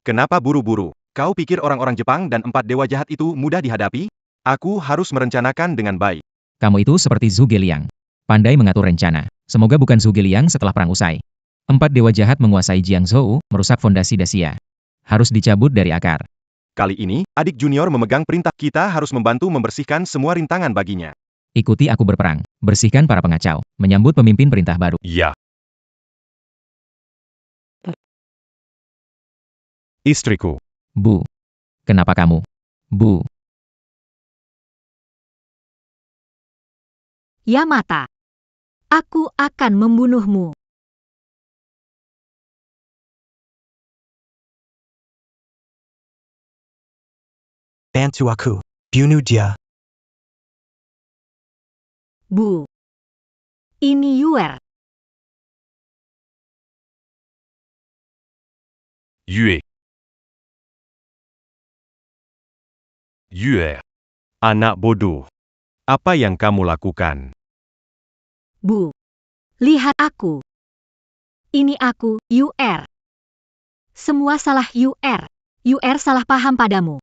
Kenapa buru-buru? Kau pikir orang-orang Jepang dan 4 dewa jahat itu mudah dihadapi? Aku harus merencanakan dengan baik. Kamu itu seperti Zhuge Liang. Pandai mengatur rencana. Semoga bukan Zhuge Liang setelah perang usai. 4 dewa jahat menguasai Jiangzhou, merusak fondasi Dacia. Harus dicabut dari akar. Kali ini, adik junior memegang perintah. Kita harus membantu membersihkan semua rintangan baginya. Ikuti aku berperang. Bersihkan para pengacau. Menyambut pemimpin perintah baru. Ya. Istriku. Bu. Kenapa kamu? Bu. Yamata. Aku akan membunuhmu. Bantu aku. Bunuh dia. Bu. Ini Yuer. Yue. Yuer. Anak bodoh. Apa yang kamu lakukan? Bu. Lihat aku. Ini aku, Yuer. Semua salah Yuer. Yuer salah paham padamu.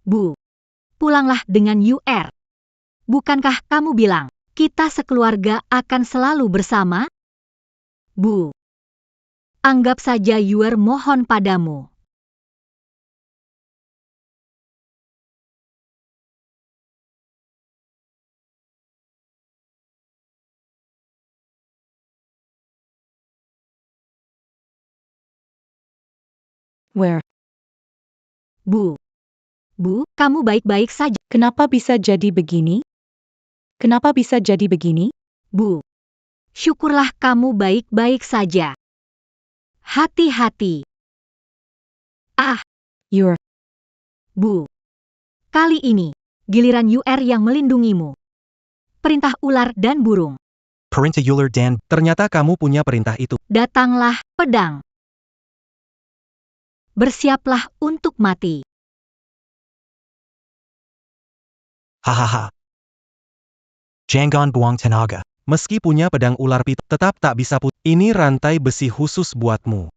Bu. Pulanglah dengan Yuer. Bukankah kamu bilang, kita sekeluarga akan selalu bersama? Bu. Anggap saja Yuer mohon padamu. Where? Bu. Bu, kamu baik-baik saja. Kenapa bisa jadi begini? Kenapa bisa jadi begini? Bu. Syukurlah kamu baik-baik saja. Hati-hati. Ah, You're Bu. Kali ini, giliran Yuer yang melindungimu. Perintah ular dan burung. Perintah ular dan Ternyata kamu punya perintah itu. Datanglah pedang. Bersiaplah untuk mati. hahaha. Jangan buang tenaga. Meski punya pedang ular piton, tetap tak bisa Ini rantai besi khusus buatmu.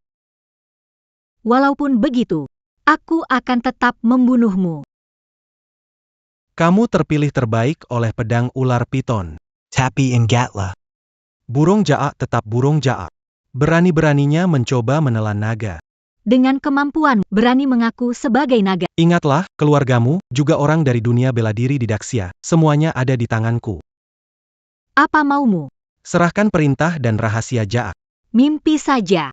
Walaupun begitu, aku akan tetap membunuhmu. Kamu terpilih terbaik oleh pedang ular piton. Tapi ingatlah. Burung jaak tetap burung jaak. Berani-beraninya mencoba menelan naga. Dengan kemampuan berani mengaku sebagai naga. Ingatlah, keluargamu, juga orang dari dunia bela diri di Daxia, semuanya ada di tanganku. Apa maumu? Serahkan perintah dan rahasia jaak. Mimpi saja.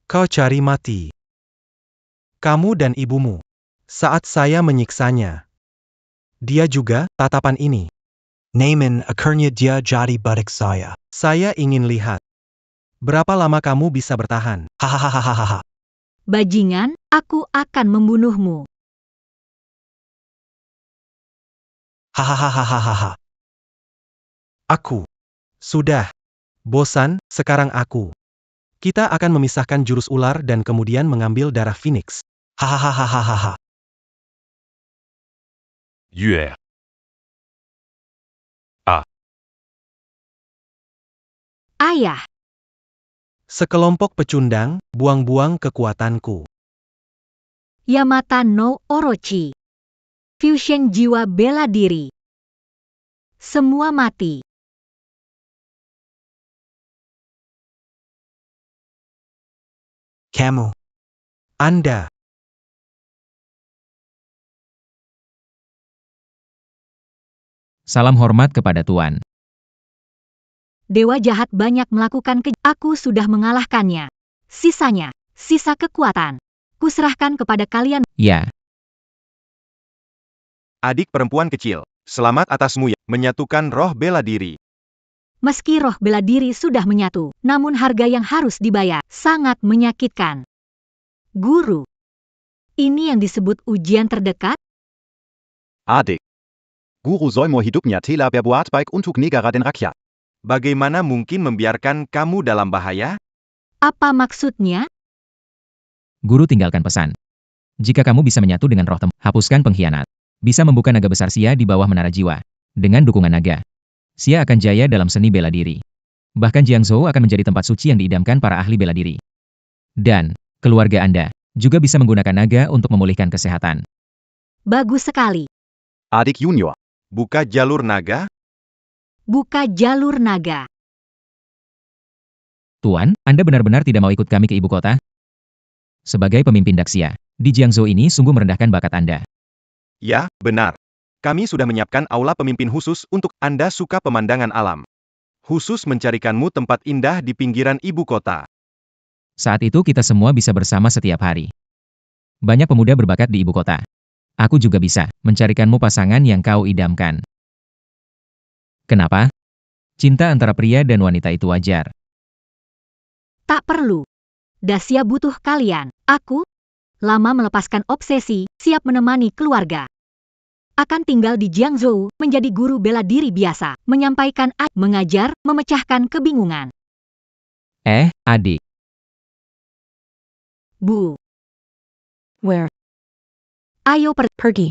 Kau cari mati. Kamu dan ibumu. Saat saya menyiksanya. Dia juga, tatapan ini. Namun akhirnya dia jadi budak saya. Saya ingin lihat. Berapa lama kamu bisa bertahan? Hahaha. Bajingan, aku akan membunuhmu. Hahaha. Aku. Sudah. Bosan, sekarang aku. Kita akan memisahkan jurus ular dan kemudian mengambil darah Phoenix. Hahaha. Yuer. Ayah. Sekelompok pecundang, buang-buang kekuatanku. Yamata no Orochi. Fusion jiwa bela diri. Semua mati. Kamu. Anda. Salam hormat kepada Tuan. Dewa jahat banyak melakukan Aku sudah mengalahkannya. Sisanya, sisa kekuatan. Kuserahkan kepada kalian. Ya, Adik perempuan kecil, selamat atasmu ya, menyatukan roh bela diri. Meski roh bela diri sudah menyatu, namun harga yang harus dibayar sangat menyakitkan. Guru. Ini yang disebut ujian terdekat? Adik. Guru Solmo hidupnya tela berbuat baik untuk negara dan rakyat. Bagaimana mungkin membiarkan kamu dalam bahaya? Apa maksudnya? Guru tinggalkan pesan. Jika kamu bisa menyatu dengan roh hapuskan pengkhianat. Bisa membuka naga besar Sia di bawah menara jiwa. Dengan dukungan naga, Sia akan jaya dalam seni bela diri. Bahkan Jiangzhou akan menjadi tempat suci yang diidamkan para ahli bela diri. Dan, keluarga Anda, juga bisa menggunakan naga untuk memulihkan kesehatan. Bagus sekali. Adik Junior. Buka jalur naga? Buka jalur naga. Tuan, Anda benar-benar tidak mau ikut kami ke ibu kota? Sebagai pemimpin Daxia, di Jiangzhou ini sungguh merendahkan bakat Anda. Ya, benar. Kami sudah menyiapkan aula pemimpin khusus untuk Anda suka pemandangan alam. Khusus mencarikanmu tempat indah di pinggiran ibu kota. Saat itu kita semua bisa bersama setiap hari. Banyak pemuda berbakat di ibu kota. Aku juga bisa mencarikanmu pasangan yang kau idamkan. Kenapa? Cinta antara pria dan wanita itu wajar. Tak perlu. Dacia butuh kalian. Aku lama melepaskan obsesi, siap menemani keluarga. Akan tinggal di Jiangzhou, menjadi guru bela diri biasa, menyampaikan mengajar, memecahkan kebingungan. Adik. Bu, Where? ayo Pergi.